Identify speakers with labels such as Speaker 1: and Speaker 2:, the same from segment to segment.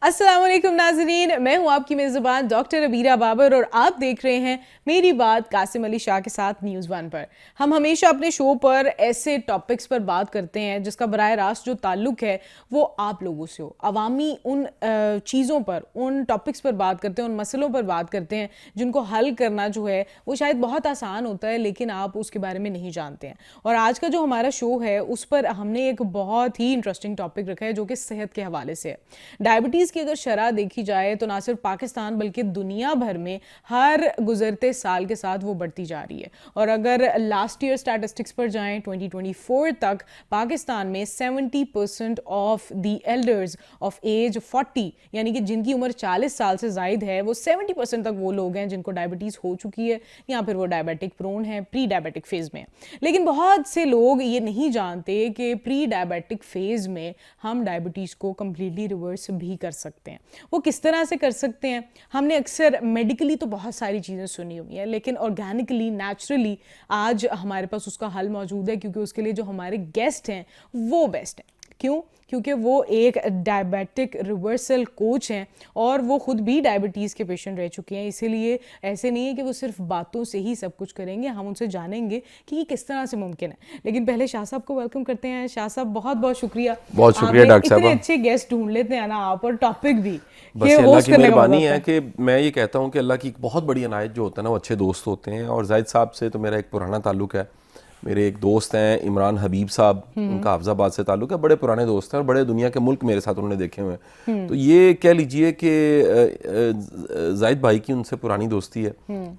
Speaker 1: अस्सलाम वालेकुम नाज़रीन, मैं हूं आपकी मेज़बान डॉक्टर अबीरा बाबर और आप देख रहे हैं मेरी बात कासिम अली शाह के साथ न्यूज़ वन पर। हम हमेशा अपने शो पर ऐसे टॉपिक्स पर बात करते हैं जिसका बराह रास्त जो ताल्लुक है वो आप लोगों से हो। अवामी उन चीज़ों पर, उन टॉपिक्स पर बात करते हैं, उन मसलों पर बात करते हैं जिनको हल करना जो है वो शायद बहुत आसान होता है, लेकिन आप उसके बारे में नहीं जानते हैं। और आज का जो हमारा शो है उस पर हमने एक बहुत ही इंटरेस्टिंग टॉपिक रखा है जो कि सेहत के हवाले से है। डायबिटीज़ की अगर शरह देखी जाए तो ना सिर्फ पाकिस्तान बल्कि दुनिया भर में हर गुजरते साल के साथ वो बढ़ती जा रही है। और अगर लास्ट ईयर स्टैटिस्टिक्स पर जाएं 2024 तक पाकिस्तान में 70% of the elders of age 40 यानी कि जिनकी उम्र 40 साल से ज़ायद है वो 70% तक वो लोग हैं जिनको डायबिटीज़ हो चुकी है या फिर वो डायबिटिक प्रोन है, प्री डायबिटिक फेज़ में। लेकिन बहुत से लोग ये नहीं जानते कि प्री डायबिटिक फेज़ में हम डायबिटीज़ को कम्प्लीटली रिवर्स भी कर सकते हैं। वो किस तरह से कर सकते हैं? हमने अक्सर मेडिकली तो बहुत सारी चीज़ें सुनी हुई हैं, लेकिन ऑर्गेनिकली, नेचुरली आज हमारे पास उसका हल मौजूद है, क्योंकि उसके लिए जो हमारे गेस्ट हैं वो बेस्ट हैं। क्यों? क्योंकि वो एक डायबिटिक रिवर्सल कोच हैं और वो खुद भी डायबिटीज़ के पेशेंट रह चुके हैं। इसीलिए ऐसे नहीं है कि वो सिर्फ बातों से ही सब कुछ करेंगे, हम उनसे जानेंगे कि ये किस तरह से मुमकिन है। लेकिन पहले शाह साहब को वेलकम करते हैं। शाह साहब बहुत बहुत शुक्रिया।
Speaker 2: बहुत शुक्रिया डॉक्टर साहब।
Speaker 1: इतने अच्छे गेस्ट ढूंढ लेते हैं ना आप, और टॉपिक भी
Speaker 2: बस
Speaker 1: ये
Speaker 2: अल्लाह
Speaker 1: होस्ट
Speaker 2: की
Speaker 1: करने का
Speaker 2: मेहरबानी
Speaker 1: मौका
Speaker 2: है
Speaker 1: होता
Speaker 2: कि मैं ये कहता हूँ कि अल्लाह की एक बहुत बड़ी अनायत जो होता है ना वो अच्छे दोस्त होते हैं। और जाहिद साहब से तो मेरा एक पुराना ताल्लुक है। मेरे एक दोस्त हैं इमरान हबीब साहब, उनका हाफजाबाद से ताल्लुक है, बड़े पुराने दोस्त हैं और बड़े दुनिया के मुल्क मेरे साथ उन्होंने देखे हुए हैं। तो ये कह लीजिए कि जाहिद भाई की उनसे पुरानी दोस्ती है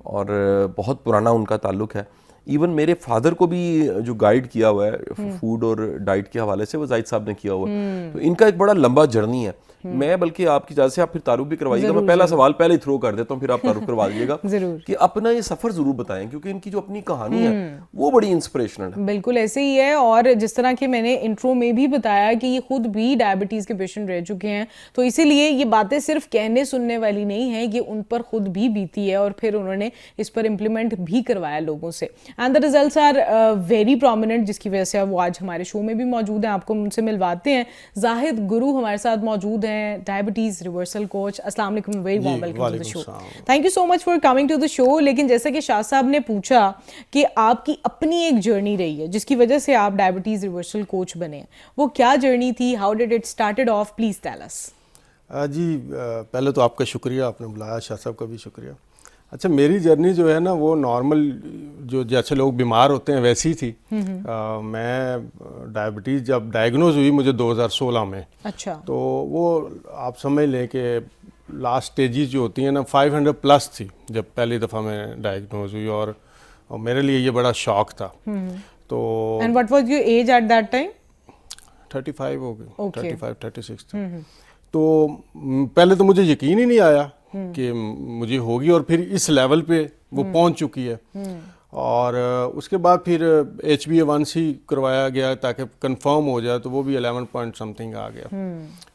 Speaker 2: और बहुत पुराना उनका ताल्लुक है। इवन मेरे फादर को भी जो गाइड किया हुआ है फूड और डाइट के हवाले से वो जाहिद साहब ने किया हुआ है। तो इनका एक बड़ा लंबा जर्नी है। मैं बल्कि आपकी इजाज़त से आप फिर तारुफ भी करवाइएगा। मैं पहला सवाल पहले ही थ्रो कर देता हूँ, फिर आप तारुफ करवा दीजिएगा कि अपना ये सफ़र ज़रूर बताएं, क्योंकि इनकी जो अपनी कहानी है वो बड़ी इंस्पिरेशनल है।
Speaker 1: बिल्कुल ऐसे ही है। और जिस तरह कि मैंने इंट्रो में भी बताया कि ये खुद भी डायबिटीज़ के पेशेंट रह चुके हैं, तो इसीलिए ये बातें सिर्फ कहने सुनने वाली नहीं है, ये उन पर खुद भी बीती है और फिर उन्होंने इस पर इम्प्लीमेंट भी करवाया लोगों से। And the results are very prominent, जिसकी वजह से वो आज हमारे शो में भी मौजूद हैं। आपको उनसे मिलवाते हैं। जाहिद गुरु हमारे साथ मौजूद हैं, डायबिटीज रिवर्सल कोच। अस्सलाम वालेकुम, very warm welcome to the show. Thank you so much for coming to the show. लेकिन जैसा कि शाह साहब ने पूछा कि आपकी अपनी एक जर्नी रही है जिसकी वजह से आप डायबिटीज रिवर्सल कोच बने हैं, वो क्या जर्नी थी? How did it started off? Please tell us.
Speaker 3: जी, पहले तो आपका शुक्रिया, आपने बुलाया। शाह साहब का भी शुक्रिया। अच्छा, मेरी जर्नी जो है ना वो नॉर्मल जो जैसे लोग बीमार होते हैं वैसी थी। मैं डायबिटीज़ जब डायग्नोज हुई मुझे 2016 में।
Speaker 1: अच्छा।
Speaker 3: तो वो आप समझ लें कि लास्ट स्टेजेस जो होती हैं ना 500 प्लस थी जब पहली दफ़ा मैं डायग्नोज हुई। और मेरे लिए ये बड़ा शॉक था। तो
Speaker 1: and what was your age at that time?
Speaker 3: 35 हो गई। 35 36 था। तो पहले तो मुझे यकीन ही नहीं आया कि मुझे होगी, और फिर इस लेवल पे वो पहुंच चुकी है। और उसके बाद फिर HbA1c करवाया गया ताकि कंफर्म हो जाए, तो वो भी 11 पॉइंट समथिंग आ गया।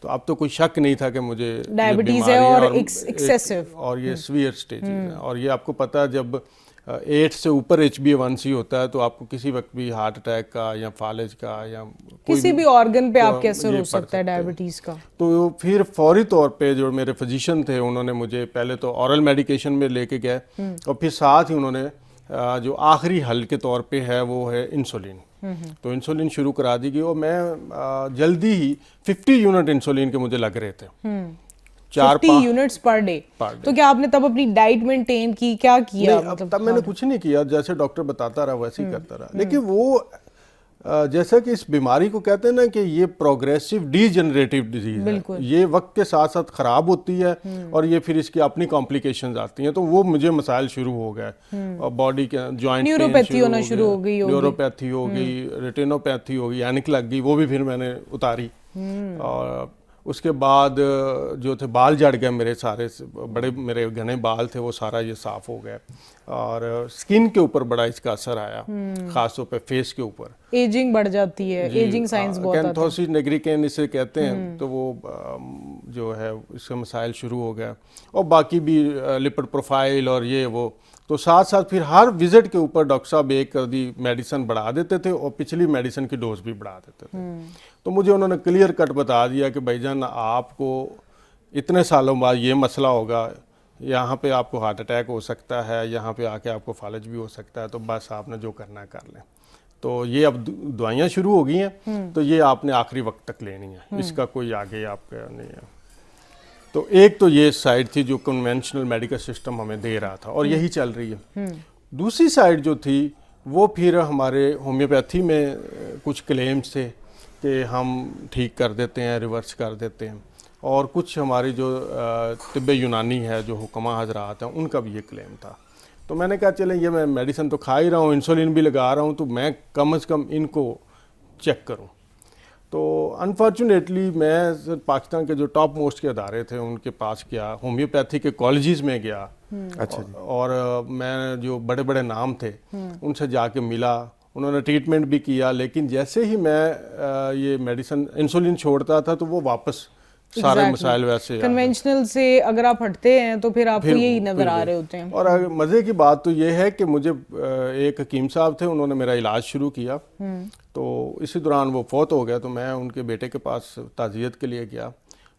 Speaker 3: तो अब तो कोई शक नहीं था कि मुझे
Speaker 1: डायबिटीज है और एक्सेसिव
Speaker 3: और ये सीवियर स्टेज है। और ये आपको पता है जब 8 से ऊपर HbA1c होता है तो आपको किसी वक्त भी हार्ट अटैक का या फालिज का या
Speaker 1: किसी भी ऑर्गन पे आपके असर हो सकता है डायबिटीज का।
Speaker 3: तो फिर फौरी तौर पे जो मेरे फिजिशियन थे उन्होंने मुझे पहले तो ऑरल मेडिकेशन में लेके गए, और फिर साथ ही उन्होंने जो आखिरी हल के तौर पे है वो है इंसुलिन। तो इंसुलिन शुरू करा दी गई और मैं जल्दी ही 50 यूनिट इंसुलिन के मुझे लग रहे थे।
Speaker 1: 50 यूनिट्स पर डे। तो क्या आपने तब अपनी डाइट मेंटेन की? क्या किया?
Speaker 3: मतलब तब मैंने कुछ नहीं किया, जैसे डॉक्टर बताता रहा वैसे ही करता रहा। लेकिन वो जैसा कि इस बीमारी को कहते हैं ना कि ये प्रोग्रेसिव डीजनरेटिव डिजीज है, ये वक्त के साथ साथ खराब होती है और ये फिर इसकी अपनी कॉम्प्लिकेशंस आती हैं। तो वो मुझे मसाइल शुरू हो गए, बॉडी के जॉइंट
Speaker 1: न्यूरोपैथी होना शुरू हो गई,
Speaker 3: न्यूरोपैथी हो गई, रेटिनोपैथी हो गई, एनिक लग गई, वो भी फिर मैंने उतारी। और उसके बाद जो थे बाल झड़ गए मेरे सारे, बड़े मेरे घने बाल थे वो सारा ये साफ हो गया। और स्किन के ऊपर बड़ा इसका असर आया, खासतौर पे फेस के ऊपर।
Speaker 1: एजिंग बढ़ जाती है, एजिंग साइंस बहुत आता है।
Speaker 3: कैंथोसिस निग्रिकेन इसे कहते हैं। तो वो जो है इसके मसाइल शुरू हो गया, और बाकी भी लिपिड प्रोफाइल और ये वो। तो साथ साथ फिर हर विजिट के ऊपर डॉक्टर साहब एक कभी मेडिसिन बढ़ा देते थे और पिछली मेडिसिन की डोज भी बढ़ा देते थे। तो मुझे उन्होंने क्लियर कट बता दिया कि भाईजान आपको इतने सालों बाद ये मसला होगा, यहाँ पे आपको हार्ट अटैक हो सकता है, यहाँ पे आके आपको फालज भी हो सकता है, तो बस आपने जो करना है कर लें। तो ये अब दवाइयाँ शुरू हो गई हैं, तो ये आपने आखिरी वक्त तक लेनी है, इसका कोई आगे आपका नहीं है। तो एक तो ये साइड थी जो कन्वेंशनल मेडिकल सिस्टम हमें दे रहा था और यही चल रही है। दूसरी साइड जो थी वो फिर हमारे होम्योपैथी में कुछ क्लेम्स थे कि हम ठीक कर देते हैं, रिवर्स कर देते हैं, और कुछ हमारी जो तिब्बे यूनानी है, जो हुक्मा हजरात हैं, उनका भी ये क्लेम था। तो मैंने कहा चलें, ये मैं मेडिसिन तो खा ही रहा हूँ, इंसुलिन भी लगा रहा हूँ, तो मैं कम से कम इनको चेक करूँ। तो अनफॉर्चुनेटली मैं पाकिस्तान के जो टॉप मोस्ट के अदारे थे उनके पास गया, होम्योपैथी के कॉलेजेस में गया।
Speaker 2: अच्छा जी।
Speaker 3: और मैं जो बड़े बड़े नाम थे उनसे जाके मिला, उन्होंने ट्रीटमेंट भी किया, लेकिन जैसे ही मैं ये मेडिसिन इंसुलिन छोड़ता था तो वो वापस सारे मसाइल वैसे
Speaker 1: कन्वेंशनल से अगर आप हटते हैं तो फिर आपको यही नजर आ रहे होते हैं।
Speaker 3: और मज़े की बात तो ये है कि मुझे एक हकीम साहब थे, उन्होंने मेरा इलाज शुरू किया, तो इसी दौरान वो फौत हो गया, तो मैं उनके बेटे के पास ताज़ियत के लिए गया,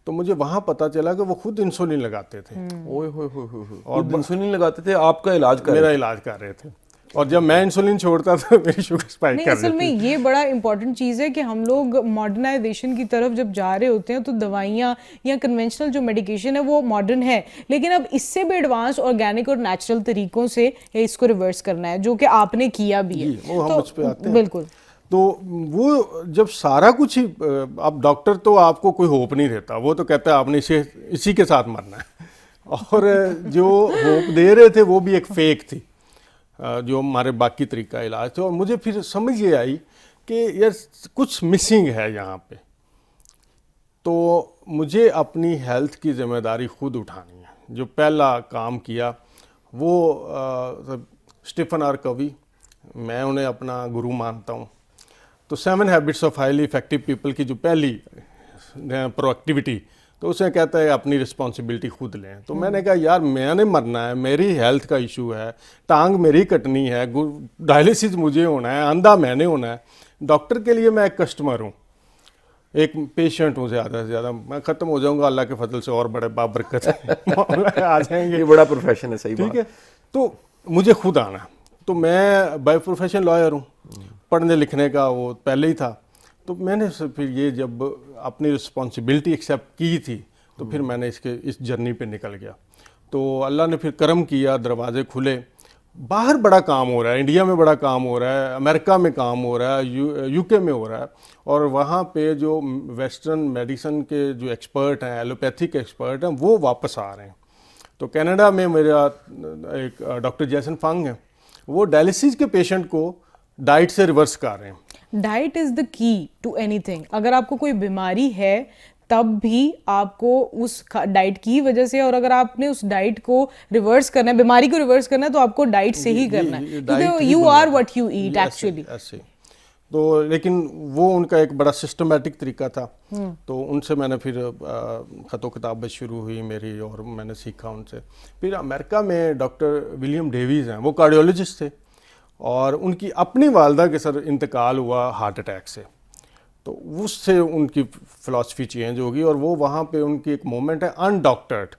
Speaker 3: तो मुझे वहाँ पता चला कि वो खुद इंसुलिन लगाते थे।
Speaker 2: ओए होए और इंसुलिन लगाते थे, आपका इलाज कर
Speaker 3: मेरा इलाज कर रहे थे, और जब मैं इंसुलिन छोड़ता था मेरी शुगर स्पाइक कर रही थी।
Speaker 1: असल में ये बड़ा इंपॉर्टेंट चीज़ है कि हम लोग मॉडर्नाइजेशन की तरफ जब जा रहे होते हैं तो दवाइयाँ या कन्वेंशनल जो मेडिकेशन है वो मॉडर्न है, लेकिन अब इससे भी एडवांस ऑर्गेनिक और नेचुरल तरीकों से इसको रिवर्स करना है, जो कि आपने किया भी है।
Speaker 3: वो हम मुझ पे आते हैं।
Speaker 1: बिल्कुल।
Speaker 3: तो वो जब सारा कुछ ही, अब डॉक्टर तो आपको कोई होप नहीं देता, वो तो कहता है आपने इसी के साथ मरना है, और जो होप दे रहे थे वो भी एक फेक थी, जो हमारे बाकी तरीका इलाज थे। और मुझे फिर समझ ये आई कि यार कुछ मिसिंग है यहाँ पे, तो मुझे अपनी हेल्थ की जिम्मेदारी खुद उठानी है। जो पहला काम किया वो स्टीफन आर कवी, मैं उन्हें अपना गुरु मानता हूँ, तो 7 habits of highly effective people की जो पहली प्रोएक्टिविटी, तो उसे कहता है अपनी रिस्पॉन्सिबिलिटी खुद लें। तो मैंने कहा यार मैंने मरना है, मेरी हेल्थ का इशू है, टांग मेरी कटनी है, डायलिसिस मुझे होना है, अंधा मैंने होना है, डॉक्टर के लिए मैं एक कस्टमर हूँ, एक पेशेंट हूँ, ज़्यादा से ज़्यादा मैं ख़त्म हो जाऊँगा अल्लाह के फजल से, और बड़े बाबरकत आ जाएंगे।
Speaker 2: ये बड़ा प्रोफेशन है, सही
Speaker 3: ठीक है। तो मुझे खुद आना, तो मैं बाय प्रोफेशन लॉयर हूँ, पढ़ने लिखने का वो पहले ही था, तो मैंने फिर ये जब अपनी रिस्पॉन्सिबिलिटी एक्सेप्ट की थी तो फिर मैंने इस जर्नी पे निकल गया। तो अल्लाह ने फिर करम किया, दरवाजे खुले, बाहर बड़ा काम हो रहा है, इंडिया में बड़ा काम हो रहा है, अमेरिका में काम हो रहा है, यूके में हो रहा है, और वहाँ पे जो वेस्टर्न मेडिसिन के जो एक्सपर्ट हैं, एलोपैथिक एक्सपर्ट हैं, वो वापस आ रहे हैं। तो कनाडा में मेरा एक डॉक्टर जैसन फंग है, वो डायलिसिस के पेशेंट को डाइट से रिवर्स कर रहे हैं।
Speaker 1: Diet is the key to anything. अगर आपको कोई बीमारी है तब भी आपको उस डाइट की वजह से, और अगर आपने उस डाइट को रिवर्स करना है, बीमारी को रिवर्स करना है, तो आपको डाइट से ही करना है, क्योंकि you are what you eat actually.
Speaker 3: ऐसे तो लेकिन वो उनका एक बड़ा सिस्टमैटिक तरीका था, तो उनसे मैंने फिर ख़तो किताबत शुरू हुई मेरी, और मैंने सीखा उनसे। फिर अमेरिका में डॉक्टर विलियम डेविस हैं, वो कार्डियोलॉजिस्ट थे, और उनकी अपनी वालदा के सर इंतकाल हुआ हार्ट अटैक से, तो उससे उनकी फ़िलासफ़ी चेंज होगी, और वो वहाँ पे उनकी एक मोमेंट है अनडॉक्टर्ड।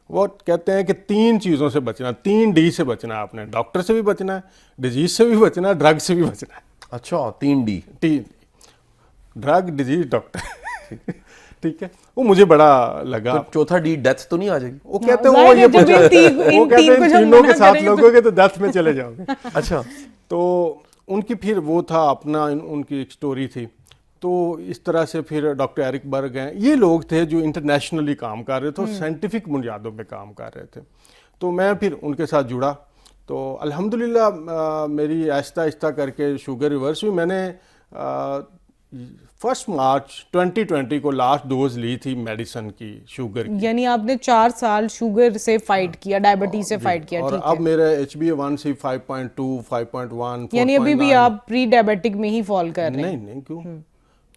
Speaker 3: वो कहते हैं कि 3 चीज़ों से बचना, 3 डी से बचना है आपने, डॉक्टर से भी बचना है, डिजीज़ से भी बचना है, ड्रग से भी बचना है।
Speaker 2: अच्छा, 3 डी,
Speaker 3: ड्रग, डिजीज, डॉक्टर। ठीक है, वो मुझे बड़ा लगा।
Speaker 2: तो चौथा डी डेथ तो नहीं आ जाएगी?
Speaker 3: वो कहते हैं वो ये वो कहते हैं तीनों के साथ लोगोगे तो डेथ में चले जाओगे।
Speaker 2: अच्छा,
Speaker 3: तो उनकी फिर वो था अपना, उनकी एक स्टोरी थी। तो इस तरह से फिर डॉक्टर एरिक बर्ग हैं, ये लोग थे जो इंटरनेशनली काम कर रहे थे और साइंटिफिक बुनियादों पे काम कर रहे थे। तो मैं फिर उनके साथ जुड़ा, तो अल्हम्दुलिल्लाह मेरी आहिस्ता आहिस्ता करके शुगर रिवर्स हुई। मैंने 1 मार्च 2020 को लास्ट डोज ली थी मेडिसिन की, शुगर की।
Speaker 1: यानी आपने 4 साल शुगर से फाइट किया, डायबिटीज से फाइट किया।
Speaker 2: और
Speaker 1: ठीक
Speaker 2: अब मेरा HbA1c 5.2, 5.1,
Speaker 1: यानी अभी भी आप प्री डायबिटिक में ही फॉल कर रहे हैं?
Speaker 3: नहीं क्यों,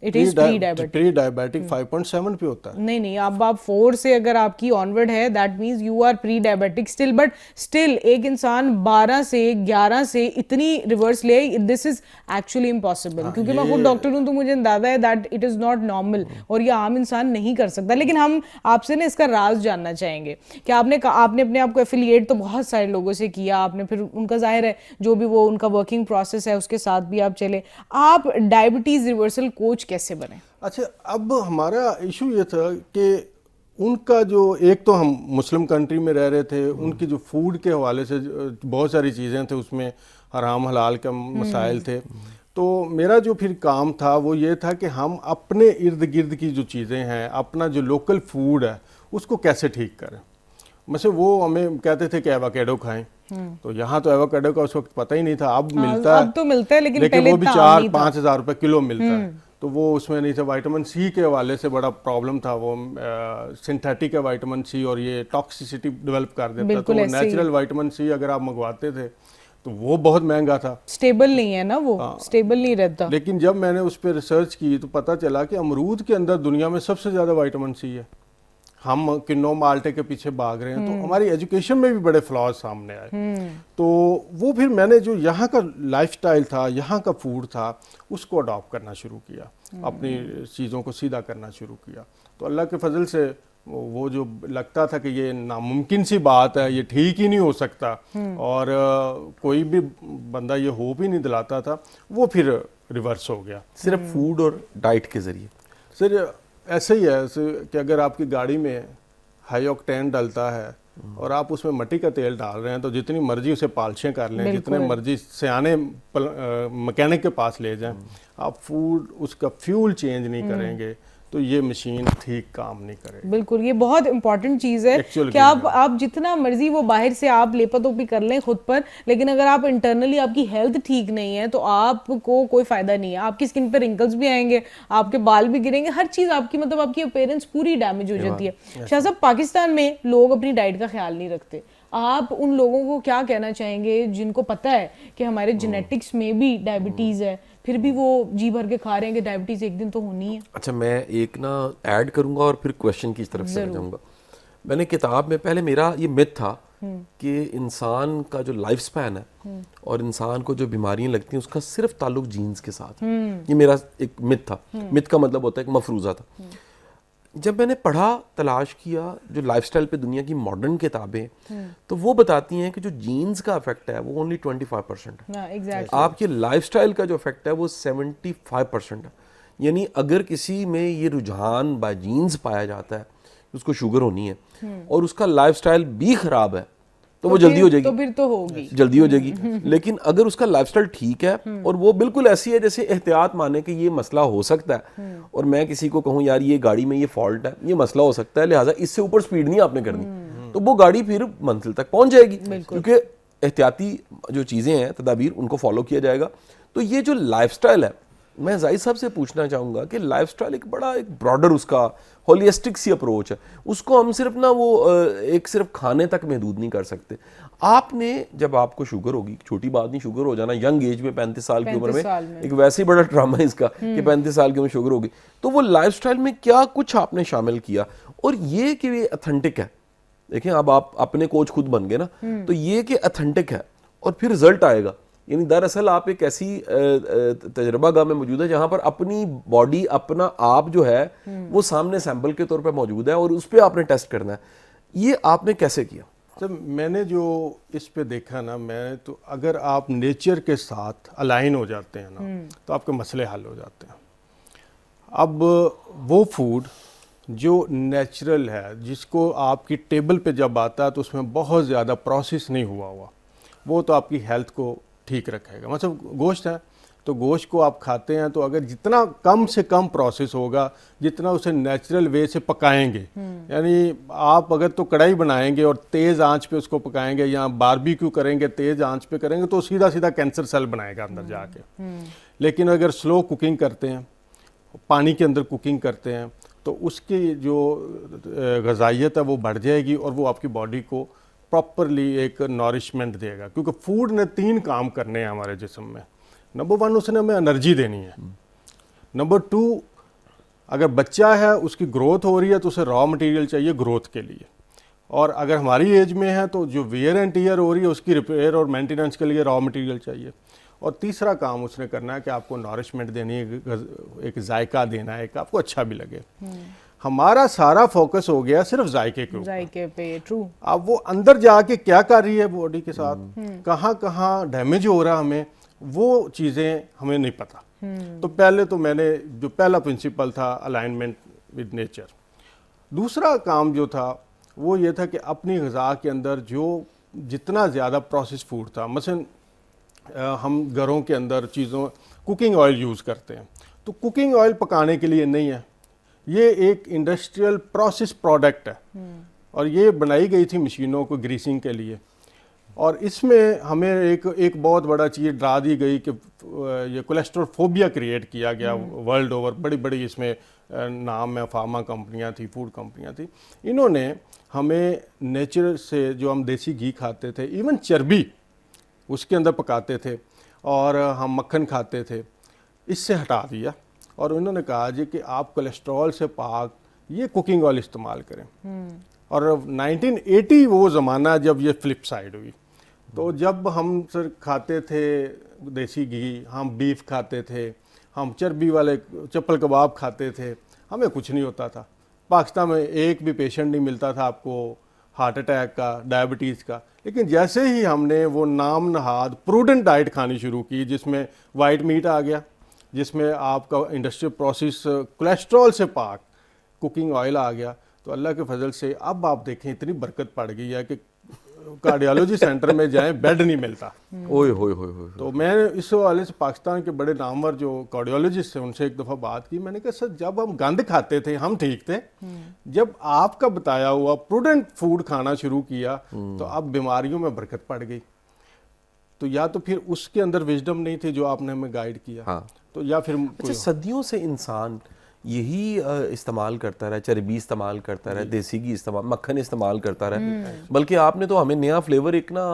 Speaker 1: it is pre diabetic.
Speaker 3: Pre diabetic 5.7 पे होता है।
Speaker 1: नहीं अब आप 4 से अगर आपकी ऑनवर्ड है that means you are pre diabetic still, but still एक इंसान 12 से 11 से इतनी रिवर्स ले, दिस इज एक्चुअली इम्पॉसिबल। क्योंकि मैं खुद डॉक्टर हूं तो मुझे अंदाजा है that it is not normal और ये आम इंसान नहीं कर सकता। लेकिन हम आपसे ना इसका राज जानना चाहेंगे कि आपने अपने आप को एफिलिएट तो बहुत सारे लोगों से किया आपने, फिर उनका जाहिर है जो भी वो उनका वर्किंग प्रोसेस है उसके साथ भी आप चले, आप डायबिटीज रिवर्सल कोच कैसे बने?
Speaker 3: अच्छा, अब हमारा इशू ये था कि उनका जो, एक तो हम मुस्लिम कंट्री में रह रहे थे, उनकी जो फूड के हवाले से बहुत सारी चीज़ें थे, उसमें हराम हलाल का मसाइल थे। तो मेरा जो फिर काम था वो ये था कि हम अपने इर्द गिर्द की जो चीज़ें हैं, अपना जो लोकल फूड है उसको कैसे ठीक करें। वैसे वो हमें कहते थे कि एवोकेडो खाएं, तो यहाँ तो एवोकेडो का उस वक्त पता ही नहीं था, अब मिलता है,
Speaker 1: अब तो मिलता है लेकिन
Speaker 3: वो भी 4-5 हज़ार रुपये किलो मिलता है, तो वो उसमें नहीं था। विटामिन सी के हवाले से बड़ा प्रॉब्लम था, वो सिंथेटिक है विटामिन सी और ये टॉक्सिसिटी डेवलप कर देता, तो नेचुरल विटामिन सी अगर आप मंगवाते थे तो वो बहुत महंगा था,
Speaker 1: स्टेबल नहीं है ना वो, स्टेबल नहीं रहता।
Speaker 3: लेकिन जब मैंने उस पर रिसर्च की तो पता चला कि अमरूद के अंदर दुनिया में सबसे ज़्यादा विटामिन सी है। हम किन्नो माल्टे के पीछे भाग रहे हैं, तो हमारी एजुकेशन में भी बड़े फ्लॉज सामने आए। तो वो फिर मैंने जो यहाँ का लाइफस्टाइल था, यहाँ का फूड था, उसको अडॉप्ट करना शुरू किया, अपनी चीज़ों को सीधा करना शुरू किया। तो अल्लाह के फजल से वो जो लगता था कि ये नामुमकिन सी बात है, ये ठीक ही नहीं हो सकता, और कोई भी बंदा ये होप ही नहीं दिलाता था, वो फिर रिवर्स हो गया।
Speaker 2: सिर्फ फूड और डाइट के जरिए?
Speaker 3: सर ऐसे ही है कि अगर आपकी गाड़ी में हाई ऑक्टेन डलता है और आप उसमें मट्टी का तेल डाल रहे हैं, तो जितनी मर्जी उसे पॉलिशें कर लें, जितने मर्जी सियाने मैकेनिक के पास ले जाएं, आप फूड उसका फ्यूल चेंज नहीं करेंगे तो ये मशीन ठीक काम नहीं करेगी।
Speaker 1: बिल्कुल, ये बहुत इंपॉर्टेंट चीज़ है कि आप जितना मर्जी वो बाहर से आप लेपातोपी कर लें खुद पर, लेकिन अगर आप इंटरनली आपकी हेल्थ ठीक नहीं है तो आपको कोई फायदा नहीं है। आपकी स्किन पे रिंकल्स भी आएंगे, आपके बाल भी गिरेंगे, हर चीज़ आपकी मतलब आपकी अपीयरेंस पूरी डैमेज हो जाती है। शाह साहब, पाकिस्तान में लोग अपनी डाइट का ख्याल नहीं रखते, आप उन लोगों को क्या कहना चाहेंगे जिनको पता है कि हमारे जेनेटिक्स में भी डायबिटीज़ है, फिर भी वो जी भर के खा रहे हैं कि डायबिटीज एक दिन तो होनी है? अच्छा,
Speaker 2: मैं एक ना ऐड करूंगा और फिर क्वेश्चन की तरफ से जाऊंगा। मैंने किताब में, पहले मेरा ये मिथ था कि इंसान का जो लाइफ स्पैन है और इंसान को जो बीमारियां लगती हैं उसका सिर्फ ताल्लुक जीन्स के साथ है। ये मेरा एक मिथ था। मिथ का मतलब होता है एक मफरूजा था। जब मैंने पढ़ा, तलाश किया, जो लाइफस्टाइल पे दुनिया की मॉडर्न किताबें, तो वो बताती हैं कि जो जीन्स का इफेक्ट है वो ओनली 25% है। आपके लाइफस्टाइल का जो इफेक्ट है वो 75% है। यानी अगर किसी में ये रुझान बाय जीन्स पाया जाता है, उसको शुगर होनी है और उसका लाइफस्टाइल भी खराब है, तो वो जल्दी हो जाएगी,
Speaker 1: तो फिर तो होगी,
Speaker 2: जल्दी हो जाएगी। लेकिन अगर उसका लाइफस्टाइल ठीक है और वो बिल्कुल ऐसी है जैसे एहतियात माने कि ये मसला हो सकता है, और मैं किसी को कहूँ यार ये गाड़ी में ये फॉल्ट है, ये मसला हो सकता है, लिहाजा इससे ऊपर स्पीड नहीं आपने करनी, तो वो गाड़ी फिर मंजिल तक पहुंच जाएगी, क्योंकि एहतियाती जो चीज़ें हैं, तदाबीर, उनको फॉलो किया जाएगा। तो ये जो लाइफस्टाइल है, मैं जाहिद साहब से पूछना चाहूँगा कि लाइफस्टाइल एक बड़ा, एक ब्रॉडर उसका होलिस्टिक सी अप्रोच है, उसको हम सिर्फ ना वो एक सिर्फ खाने तक महदूद नहीं कर सकते। आपने, जब आपको शुगर होगी, छोटी बात नहीं शुगर हो जाना यंग एज में, 35 साल की उम्र में, एक वैसे ही बड़ा ड्रामा है इसका कि 35 साल की उम्र शुगर होगी, तो वो लाइफस्टाइल में क्या कुछ आपने शामिल किया, और ये कि ये ऑथेंटिक है। देखें, अब आप अपने कोच खुद बन गए ना, तो ये कि ऑथेंटिक है और फिर रिजल्ट आएगा। यानी दरअसल आप एक ऐसी तजर्बा गाह में मौजूद है जहां पर अपनी बॉडी, अपना आप जो है वो सामने सैंपल के तौर पर मौजूद है और उस पर आपने टेस्ट करना है। ये आपने कैसे किया?
Speaker 3: तो मैंने जो इस पे देखा ना, मैं तो अगर आप नेचर के साथ अलाइन हो जाते हैं ना, तो आपके मसले हल हो जाते हैं। अब वो फूड जो नेचुरल है, जिसको आपकी टेबल पे जब आता है तो उसमें बहुत ज़्यादा प्रोसेस नहीं हुआ, वो तो आपकी हेल्थ को ठीक रखेगा। मतलब गोश्त है तो गोश्त को आप खाते हैं तो अगर जितना कम से कम प्रोसेस होगा, जितना उसे नेचुरल वे से पकाएंगे, यानी आप अगर तो कढ़ाई बनाएंगे और तेज़ आंच पे उसको पकाएंगे या बारबेक्यू करेंगे, तेज़ आंच पे करेंगे, तो सीधा सीधा कैंसर सेल बनाएगा अंदर जाके। लेकिन अगर स्लो कुकिंग करते हैं, पानी के अंदर कुकिंग करते हैं, तो उसकी जो ग़िज़ाइयत है वो बढ़ जाएगी और वो आपकी बॉडी को प्रॉपरली एक नॉरिशमेंट देगा। क्योंकि फूड ने 3 काम करने हैं हमारे जिस्म में। नंबर 1, उसने हमें एनर्जी देनी है। नंबर 2, अगर बच्चा है उसकी ग्रोथ हो रही है तो उसे रॉ मटेरियल चाहिए ग्रोथ के लिए, और अगर हमारी एज में है तो जो वियर एंड टीयर हो रही है उसकी रिपेयर और मेंटेनेंस के लिए रॉ मटेरियल चाहिए। और तीसरा काम उसने करना है कि आपको नॉरिशमेंट देनी है, एक जायका देना है, एक आपको अच्छा भी लगे। हमारा सारा फोकस हो गया सिर्फ जायके के ऊपर,
Speaker 1: जायके पे। ट्रू।
Speaker 3: अब वो अंदर जाके क्या कर रही है बॉडी के साथ, कहाँ कहाँ डैमेज हो रहा है हमें, वो चीज़ें हमें नहीं पता। तो पहले तो मैंने जो पहला प्रिंसिपल था अलाइनमेंट विद नेचर। दूसरा काम जो था वो ये था कि अपनी ग़िज़ा के अंदर जो जितना ज़्यादा प्रोसेस फूड था, मसलन हम घरों के अंदर चीज़ों कुकिंग ऑयल यूज़ करते हैं, तो कुकिंग ऑयल पकाने के लिए नहीं है, ये एक इंडस्ट्रियल प्रोसेस प्रोडक्ट है और ये बनाई गई थी मशीनों को ग्रीसिंग के लिए। और इसमें हमें एक बहुत बड़ा चीज़ डरा दी गई कि ये कोलेस्ट्रॉल फोबिया क्रिएट किया गया वर्ल्ड ओवर। बड़ी बड़ी इसमें नाम है, फार्मा कंपनियां थी, फूड कंपनियां थी, इन्होंने हमें नेचर से जो हम देसी घी खाते थे, इवन चर्बी उसके अंदर पकाते थे और हम मक्खन खाते थे, इससे हटा दिया और उन्होंने कहा जी कि आप कोलेस्ट्रॉल से पाक ये कुकिंग ऑयल इस्तेमाल करें। और 1980 वो ज़माना जब ये फ्लिप साइड हुई, तो जब हम सर खाते थे देसी घी, हम बीफ खाते थे, हम चर्बी वाले चप्पल कबाब खाते थे, हमें कुछ नहीं होता था। पाकिस्तान में एक भी पेशेंट नहीं मिलता था आपको हार्ट अटैक का, डायबिटीज़ का। लेकिन जैसे ही हमने वो नाम नहाद प्रूडेंट डाइट खानी शुरू की, जिसमें वाइट मीट आ गया, जिसमें आपका इंडस्ट्रियल प्रोसेस कोलेस्ट्रॉल से पाक कुकिंग ऑयल आ गया, तो अल्लाह के फजल से अब आप देखें इतनी बरकत पड़ गई है कि कार्डियोलॉजी सेंटर में जाएं बेड नहीं मिलता।
Speaker 2: ओए होए होए होए।
Speaker 3: तो मैं इस हवाले से पाकिस्तान के बड़े नामवर जो कार्डियोलॉजिस्ट हैं उनसे एक दफ़ा बात की, मैंने कहा सर जब हम गंद खाते थे हम ठीक थे, जब आपका बताया हुआ प्रूडेंट फूड खाना शुरू किया तो अब बीमारियों में बरकत पड़ गई। तो या तो फिर उसके अंदर विजडम नहीं थी जो आपने हमें गाइड किया,
Speaker 2: हाँ।
Speaker 3: तो या फिर
Speaker 2: अच्छा, सदियों से इंसान यही इस्तेमाल करता रहा, चर्बी इस्तेमाल करता रहा, देसी घी इस्तेमाल, मक्खन इस्तेमाल करता रहा। बल्कि आपने तो हमें नया फ्लेवर एक ना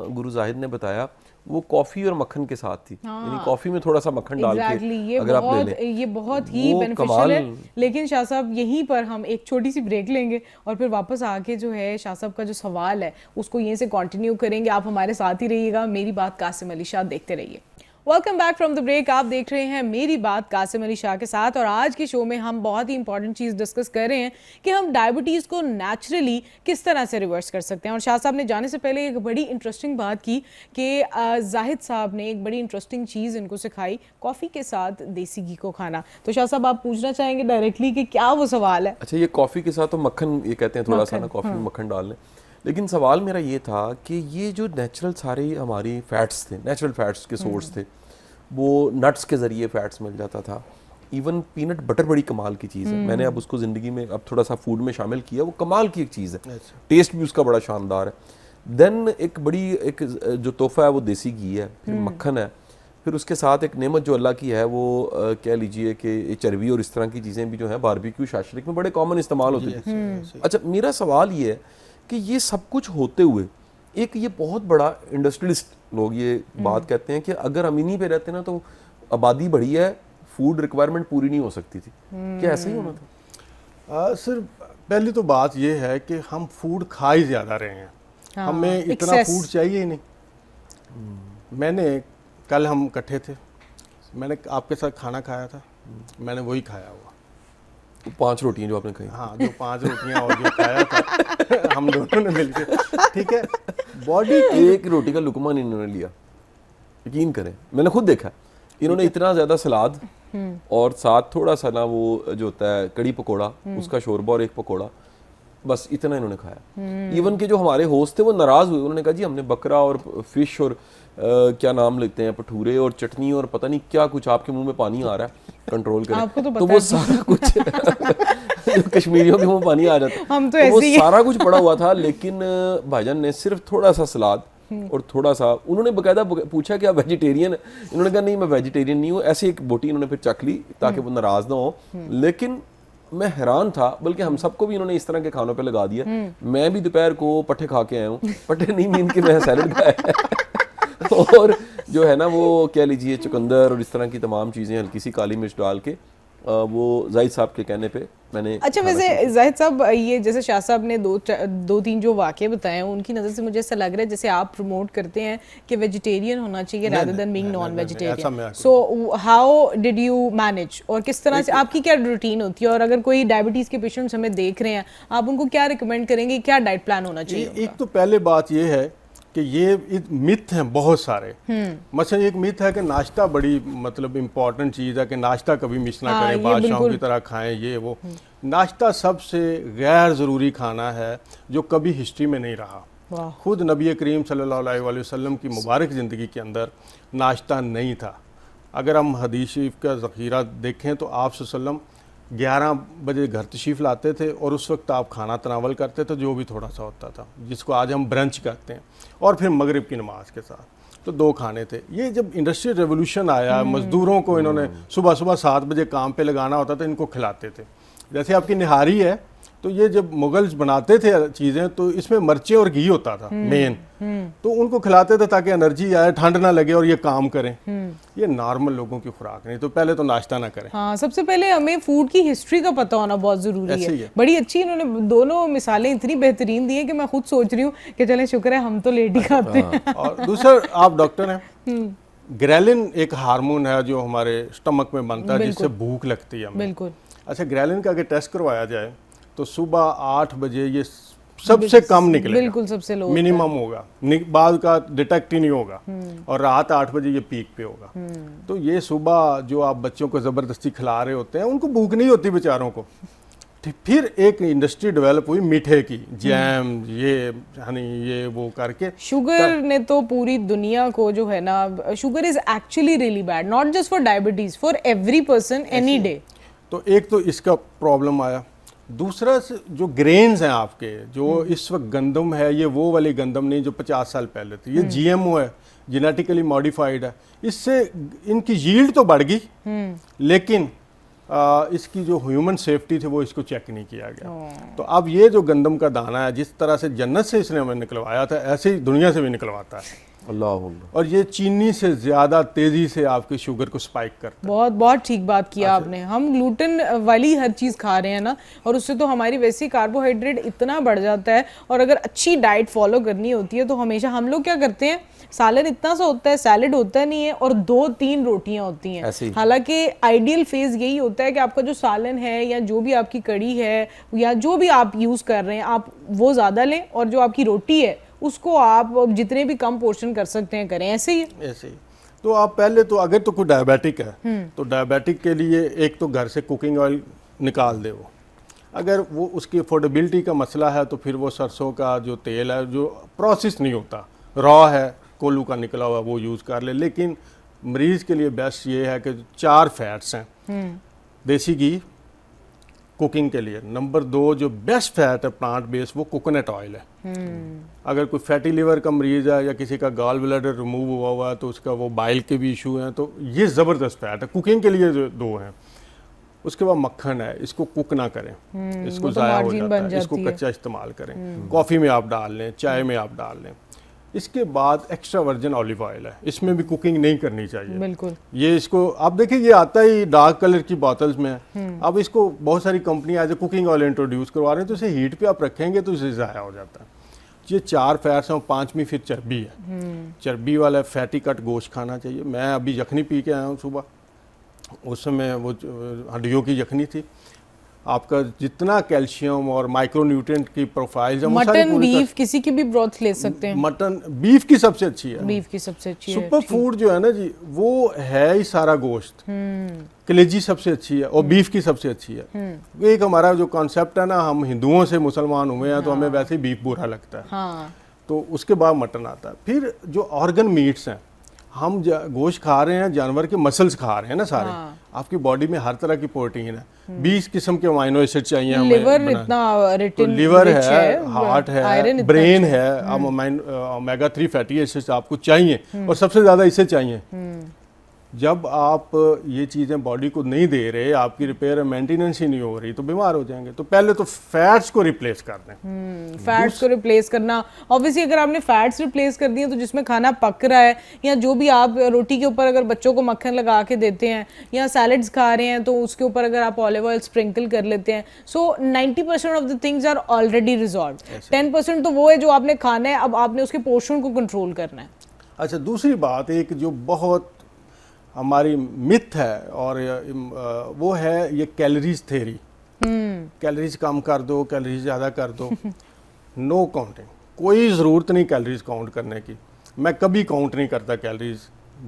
Speaker 2: गुरु जाहिद ने बताया, वो कॉफी और मक्खन के साथ थी। यानी कॉफी में थोड़ा सा मक्खन डाल के अगर आप ले लें,
Speaker 1: ये बहुत ही बेनिफिशियल है। लेकिन शाह साहब यहीं पर हम एक छोटी सी ब्रेक लेंगे और फिर वापस आके जो है शाह साहब का जो सवाल है उसको यहीं से कंटिन्यू करेंगे। आप हमारे साथ ही रहिएगा। मेरी बात कासिम अली शाह देखते रहिए। Welcome back from the break. आप देख रहे हैं मेरी बात कासिम अली शाह के साथ और आज के शो में हम बहुत ही इंपॉर्टेंट चीज़ डिस्कस कर रहे हैं कि हम डायबिटीज़ को नेचुरली किस तरह से रिवर्स कर सकते हैं। और शाह साहब ने जाने से पहले एक बड़ी इंटरेस्टिंग बात की कि जाहिद साहब ने एक बड़ी इंटरेस्टिंग चीज़ इनको सिखाई, कॉफ़ी के साथ देसी घी को खाना। तो शाह साहब आप पूछना चाहेंगे डायरेक्टली कि क्या वो सवाल है?
Speaker 2: अच्छा, ये कॉफ़ी के साथ तो मक्खन, ये कहते हैं थोड़ा सा ना कॉफ़ी में मक्खन डाल लें, लेकिन सवाल मेरा ये था कि ये जो नेचुरल सारे हमारी फैट्स थे, नेचुरल फैट्स के सोर्स थे, वो नट्स के ज़रिए फैट्स मिल जाता था। इवन पीनट बटर बड़ी कमाल की चीज़ है, मैंने अब उसको ज़िंदगी में अब थोड़ा सा फूड में शामिल किया, वो कमाल की एक चीज़ है, टेस्ट भी उसका बड़ा शानदार है। देन एक बड़ी एक जो तोहफ़ा है वो देसी घी है, फिर मक्खन है, फिर उसके साथ एक नेमत जो अल्लाह की है वो कह लीजिए कि चर्बी और इस तरह की चीज़ें भी जो है बारबेक्यू शाशरिक में बड़े कॉमन इस्तेमाल होती थी। अच्छा, मेरा सवाल ये है कि ये सब कुछ होते हुए एक ये बहुत बड़ा इंडस्ट्रियलिस्ट लोग ये बात कहते हैं कि अगर हम इन्हीं पे रहते ना तो आबादी बढ़ी है, फूड रिक्वायरमेंट पूरी नहीं हो सकती थी। क्या ऐसा ही होना था?
Speaker 3: सर पहली तो बात ये है कि हम फूड खा ही ज़्यादा रहे हैं, हमें इतना फूड चाहिए ही नहीं। मैंने कल हम इकट्ठे थे, मैंने आपके साथ खाना खाया था, मैंने वही खाया हुआ
Speaker 2: 5 रोटियां जो आपने खाई।
Speaker 3: हाँ, जो 5 रोटियां और जो खाया था हम दोनों ने मिलकर, ठीक है। बॉडी
Speaker 2: एक रोटी का लुकमा नहीं इन्होंने लिया, यकीन करें, मैंने खुद देखा। इन्होंने इतना ज़्यादा सलाद और साथ थोड़ा सा ना वो जो होता है कड़ी पकोड़ा, उसका शोरबा और एक पकोड़ा, बस इतना इन्होंने खाया। इवन के जो हमारे होस्ट थे वो नाराज़ हुए, उन्होंने कहा जी हमने बकरा और फिश और क्या नाम लेते हैं, भटूरे और चटनी और पता नहीं क्या कुछ, आपके मुंह में पानी आ रहा है, कंट्रोल करें। तो वो सारा कुछ कश्मीरियों के मुंह में पानी आ जाता है,
Speaker 1: हम तो
Speaker 2: वो सारा कुछ पड़ा हुआ था। लेकिन भाईजान ने सिर्फ थोड़ा सा सलाद और थोड़ा सा, उन्होंने बकायदा पूछा कि आप वेजिटेरियन? इन्होंने कहा नहीं मैं वेजिटेरियन नहीं हूँ। ऐसी एक बोटी इन्होंने फिर चख ली ताकि वो नाराज ना हो। लेकिन मैं हैरान था, बल्कि हम सबको भी इन्होंने इस तरह के खानों पे लगा दिया। मैं भी दोपहर को पट्टे खा के आया हूँ, पट्टे नहीं मीन के मैं सैलड खाया और जो है ना वो कह लीजिए चुकंदर और इस तरह की तमाम चीज़ें हल्की सी काली मिर्च डाल के वो जाहिद साहब के कहने पे मैंने
Speaker 1: अच्छा, वैसे जाहिद साहब, ये जैसे शाह साहब ने दो तीन जो वाक़े बताए हैं, उनकी नज़र से मुझे ऐसा लग रहा है जैसे आप प्रमोट करते हैं कि वेजिटेरियन होना चाहिए rather than being non vegetarian. So how did you manage, और किस तरह से आपकी क्या रूटीन होती है, और अगर कोई डायबिटीज़ के पेशेंट्स हमें देख रहे हैं, आप उनको क्या रिकमेंड करेंगे, क्या डाइट प्लान होना चाहिए?
Speaker 3: एक तो पहले बात ये है कि ये मिथ हैं बहुत सारे। मसलन एक मिथ है कि नाश्ता बड़ी मतलब इम्पोर्टेंट चीज़ है कि नाश्ता कभी मिस ना करें, बादशाहों की तरह खाएं, ये वो। नाश्ता सबसे गैर ज़रूरी खाना है जो कभी हिस्ट्री में नहीं रहा। खुद नबी करीम सल्लल्लाहु अलैहि वसल्लम की मुबारक ज़िंदगी के अंदर नाश्ता नहीं था। अगर हम हदीस शरीफ का ज़ख़ीरा देखें तो आप सल्लल्लाहु 11 बजे घर तशरीफ़ लाते थे और उस वक्त आप खाना तनावल करते थे, जो भी थोड़ा सा होता था, जिसको आज हम ब्रंच कहते हैं, और फिर मगरिब की नमाज के साथ। तो 2 खाने थे। ये जब इंडस्ट्रियल रेवोल्यूशन आया, मज़दूरों को इन्होंने सुबह सुबह 7 बजे काम पे लगाना होता था, इनको खिलाते थे। जैसे आपकी निहारी है, तो ये जब मुगल्स बनाते थे चीज़ें तो इसमें मिर्चें और घी होता था मेन, तो उनको खिलाते थे ताकि एनर्जी आए, ठंड ना लगे और ये काम करें। ये नॉर्मल लोगों की खुराक नहीं। तो पहले तो नाश्ता ना करें।
Speaker 1: हाँ, सबसे पहले हमें फूड की हिस्ट्री का पता होना बहुत ज़रूरी है। बड़ी अच्छी इन्होंने दोनों मिसालें इतनी बेहतरीन दी है कि मैं खुद सोच रही हूँ कि चले शुक्र है हम तो लेट ही खाते हैं।
Speaker 3: और दूसरा, आप डॉक्टर हैं, ग्रेलिन एक हार्मोन है जो हमारे स्टमक में बनता है, जिससे भूख लगती है हमें।
Speaker 1: बिल्कुल। अच्छा,
Speaker 3: ग्रेलिन का अगर टेस्ट करवाया जाए तो सुबह 8 बजे ये सबसे कम निकलेगा,
Speaker 1: बिल्कुल सबसे लो
Speaker 3: मिनिमम होगा, बाद का डिटेक्ट ही नहीं होगा, और रात 8 बजे ये पीक पे होगा। तो ये सुबह जो आप बच्चों को ज़बरदस्ती खिला रहे होते हैं, उनको भूख नहीं होती बेचारों को। फिर एक इंडस्ट्री डेवलप हुई मीठे की, जैम, ये हनी, ये वो करके।
Speaker 1: शुगर ने तो पूरी दुनिया को जो है ना, sugar is actually really bad, not just for diabetes, for every person any day.
Speaker 3: तो एक तो इसका प्रॉब्लम आया। दूसरा, जो ग्रेन्स हैं आपके, जो इस वक्त गंदम है, ये वो वाली गंदम नहीं जो 50 साल पहले थी। ये जीएमओ है, जेनेटिकली मॉडिफाइड है। इससे इनकी यील्ड तो बढ़ गई, लेकिन इसकी जो ह्यूमन सेफ्टी थी वो इसको चेक नहीं किया गया। तो अब ये जो गंदम का दाना है, जिस तरह से जन्नत से इसने हमें निकलवाया था, ऐसे ही दुनिया से भी निकलवाता है।
Speaker 2: अल्लाह।
Speaker 3: और ये चीनी से ज़्यादा तेज़ी से आपकी शुगर को स्पाइक करता है।
Speaker 1: बहुत बहुत ठीक बात किया आपने। हम ग्लूटेन वाली हर चीज़ खा रहे हैं ना, और उससे तो हमारी वैसी कार्बोहाइड्रेट इतना बढ़ जाता है। और अगर अच्छी डाइट फॉलो करनी होती है तो हमेशा हम लोग क्या करते हैं, सालन इतना सा होता है, सैलेड होता नहीं है, और 2-3 रोटियां होती हैं। हालांकि आइडियल फेज यही होता है कि आपका जो सालन है या जो भी आपकी कड़ी है या जो भी आप यूज़ कर रहे हैं, आप वो ज़्यादा लें, और जो आपकी रोटी है उसको आप जितने भी कम पोर्शन कर सकते हैं करें। ऐसे ही
Speaker 3: तो आप पहले तो, अगर तो कोई डायबिटिक है तो डायबिटिक के लिए एक तो घर से कुकिंग ऑयल निकाल दे वो। अगर वो उसकी अफोर्डेबिलिटी का मसला है तो फिर वो सरसों का जो तेल है, जो प्रोसेस नहीं होता, रॉ है, कोल्हू का निकला हुआ, वो यूज़ कर ले। लेकिन मरीज़ के लिए बेस्ट ये है कि 4 फैट्स हैं। देसी घी कुकिंग के लिए। नंबर 2 जो बेस्ट फैट है प्लांट बेस्ड, वो कोकोनट ऑयल है। अगर कोई फैटी लिवर का मरीज़ है या किसी का गॉल ब्लैडर रिमूव हुआ है तो उसका वो बाइल के भी इशू हैं, तो ये ज़बरदस्त फैट है। कुकिंग के लिए जो 2 हैं। उसके बाद मक्खन है, इसको कुक ना करें, इसको ज़ाया हो जाता है, इसको कच्चा इस्तेमाल करें। कॉफ़ी में आप डाल लें, चाय में आप डाल लें। इसके बाद एक्स्ट्रा वर्जिन ऑलिव ऑयल है, इसमें भी कुकिंग नहीं करनी चाहिए।
Speaker 1: बिल्कुल।
Speaker 3: ये इसको आप देखिए, ये आता ही डार्क कलर की बॉटल्स में है। अब इसको बहुत सारी कंपनियां as a cooking oil introduce करवा रहे हैं, तो इसे हीट पे आप रखेंगे तो इसे ज़ाया हो जाता है। ये 4 फैट्स हैं, 5वीं फिर चर्बी है। चर्बी वाला फैटी कट गोश्त खाना चाहिए। मैं अभी यखनी पी के आया हूँ सुबह, उस समय वो हड्डियों की यखनी थी। आपका जितना कैल्शियम और माइक्रोन्यूट्रिएंट की प्रोफाइल,
Speaker 1: मटन, बीफ, किसी की भी ब्रोथ ले सकते हैं।
Speaker 3: मटन, बीफ की सबसे अच्छी है।
Speaker 1: बीफ की सबसे अच्छी है।
Speaker 3: सुपर फूड जो है ना जी, वो है ही सारा गोश्त। कलेजी सबसे अच्छी है और बीफ की सबसे अच्छी है। एक हमारा जो कॉन्सेप्ट है ना, हम हिंदुओं से मुसलमान हुए हैं तो हमें वैसे ही बीफ बुरा लगता है।
Speaker 1: हाँ।
Speaker 3: तो उसके बाद मटन आता है। फिर जो ऑर्गन मीट्स हैं, हम गोश्त खा रहे हैं, जानवर के मसल्स खा रहे हैं ना सारे। हाँ। आपकी बॉडी में हर तरह की प्रोटीन है। 20 किस्म के अमाइनो एसिड चाहिए हमें।
Speaker 1: लिवर इतना
Speaker 3: तो लिवर है, हार्ट है, ब्रेन है, अब ओमेगा 3 फैटी एसिड्स आपको चाहिए, और सबसे ज्यादा इसे चाहिए। जब आप ये चीज़ें बॉडी को नहीं दे रहे, आपकी रिपेयर मेंटेनेंस ही नहीं हो रही, तो बीमार हो जाएंगे। तो पहले तो फैट्स को रिप्लेस कर दें।
Speaker 1: फैट्स को रिप्लेस करना, ऑब्वियसली अगर आपने फैट्स रिप्लेस कर दिए तो जिसमें खाना पक रहा है, या जो भी आप रोटी के ऊपर अगर बच्चों को मक्खन लगा के देते हैं या सैलड्स खा रहे हैं तो उसके ऊपर अगर आप ऑलिव ऑयल स्प्रिंकल कर लेते हैं, so 90% of the things are already resolve. 10% तो वो है जो आपने खाना है, अब आपने उसके पोर्शन को कंट्रोल करना है।
Speaker 3: अच्छा, दूसरी बात एक जो बहुत हमारी मिथ है और वो है ये कैलोरीज थ्योरी। कैलोरीज कम कर दो, कैलोरीज ज़्यादा कर दो। नो काउंटिंग, कोई ज़रूरत नहीं कैलोरीज काउंट करने की। मैं कभी काउंट नहीं करता कैलोरीज,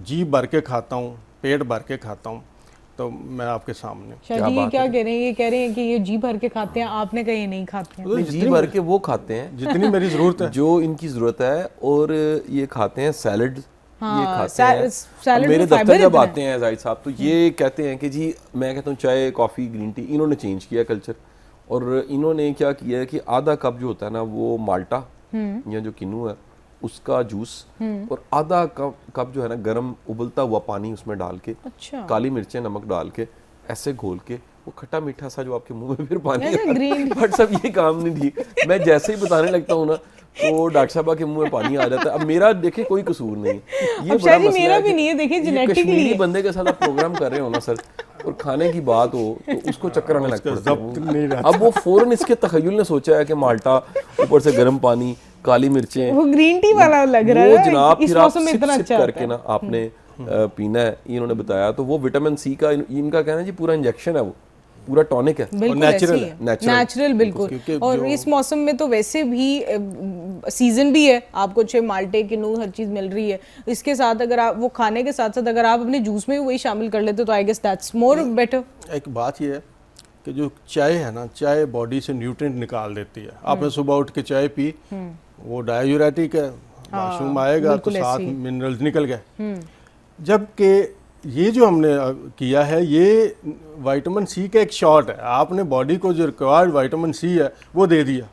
Speaker 3: जी भर के खाता हूँ, पेट भर के खाता हूँ। तो मैं आपके सामने
Speaker 1: शादी ये क्या कह रहे हैं, ये कह रहे हैं कि ये जी भर के खाते हैं, आपने कहा ये नहीं खाते हैं।
Speaker 2: जी भर के वो खाते हैं
Speaker 3: जितनी मेरी ज़रूरत है,
Speaker 2: जो इनकी ज़रूरत है, और ये खाते हैं सैलड।
Speaker 1: हाँ,
Speaker 2: ये खाते हैं।
Speaker 1: सैलड
Speaker 2: अब मेरे
Speaker 1: में फाइबर
Speaker 2: दफ्तर जब
Speaker 1: इतना है।
Speaker 2: आते हैं जाहिद साहब, तो ये कहते हैं कि जी, मैं कहता हूँ चाय, कॉफ़ी, ग्रीन टी, इन्होंने चेंज किया कल्चर। और इन्होंने क्या किया है कि आधा कप जो होता है ना, वो माल्टा या जो किन्नू है उसका जूस, और आधा कप जो है ना गर्म उबलता हुआ पानी उसमें डाल के,
Speaker 1: अच्छा,
Speaker 2: काली मिर्चें, नमक डाल के ऐसे घोल के, वो खट्टा मीठा सा जो आपके मुंह में फिर पानी
Speaker 1: ऐसे ग्रीन
Speaker 2: बट सब ये काम नहीं ठीक। मैं जैसे ही बताने लगता हूँ ना, तो डॉक्टर साहबा के मुंह में पानी आ जाता है। अब मेरा देखे कोई कसूर नहीं, ये
Speaker 1: अब
Speaker 2: बड़ा
Speaker 1: शायद
Speaker 2: मसला
Speaker 1: मेरा
Speaker 2: है
Speaker 1: भी
Speaker 2: कि
Speaker 1: नहीं है, देखिए
Speaker 2: ये
Speaker 1: जेनेटिकली
Speaker 2: कश्मीरी बंदे के साथ आप प्रोग्राम कर रहे हो ना सर, और खाने की बात हो तो उसको चक्कर आने लगता
Speaker 3: जब्त नहीं
Speaker 2: है।
Speaker 3: रहता।
Speaker 2: अब वो फौरन इसके तखय्युल ने सोचा है कि माल्टा, ऊपर से गर्म पानी, काली मिर्चें,
Speaker 1: वो ग्रीन टी वाला लग रहा
Speaker 2: वो
Speaker 1: है
Speaker 2: जनाब
Speaker 1: इस
Speaker 2: फिर आप
Speaker 1: मौसम में
Speaker 2: सिप
Speaker 1: इतना
Speaker 2: सिप
Speaker 1: अच्छा
Speaker 2: करके ना आपने पीना है। इन्होंने बताया तो वो विटामिन सी का इनका कहना है जी पूरा इंजेक्शन है, वो पूरा टॉनिक है,
Speaker 1: बिल्कुल
Speaker 3: natural
Speaker 1: ऐसी
Speaker 3: है,
Speaker 1: है, नेचुरल बिल्कुल।
Speaker 3: क्योंकि
Speaker 1: और
Speaker 3: जो-
Speaker 1: इस मौसम में तो वैसे भी सीजन भी है, आपको अच्छे माल्टे, किन्नू, हर चीज मिल रही है। इसके साथ अगर आप वो खाने के साथ साथ अगर आप अपने जूस में भी वही शामिल कर लेते तो I guess that's more better.
Speaker 3: एक बात ये है कि जो चाय है ना, चाय बॉडी से न्यूट्रिएंट निकाल देती है। आपने सुबह उठ के चाय पी, वो डायूरेटिक है, वाशरूम आएगा तो
Speaker 1: बिल्कुल
Speaker 3: साथ
Speaker 1: ऐसे ही।
Speaker 3: मिनरल्स निकल गए। जबकि ये जो हमने किया है, ये विटामिन सी का एक शॉट है। आपने बॉडी को जो रिक्वायर्ड विटामिन सी है वो दे दिया।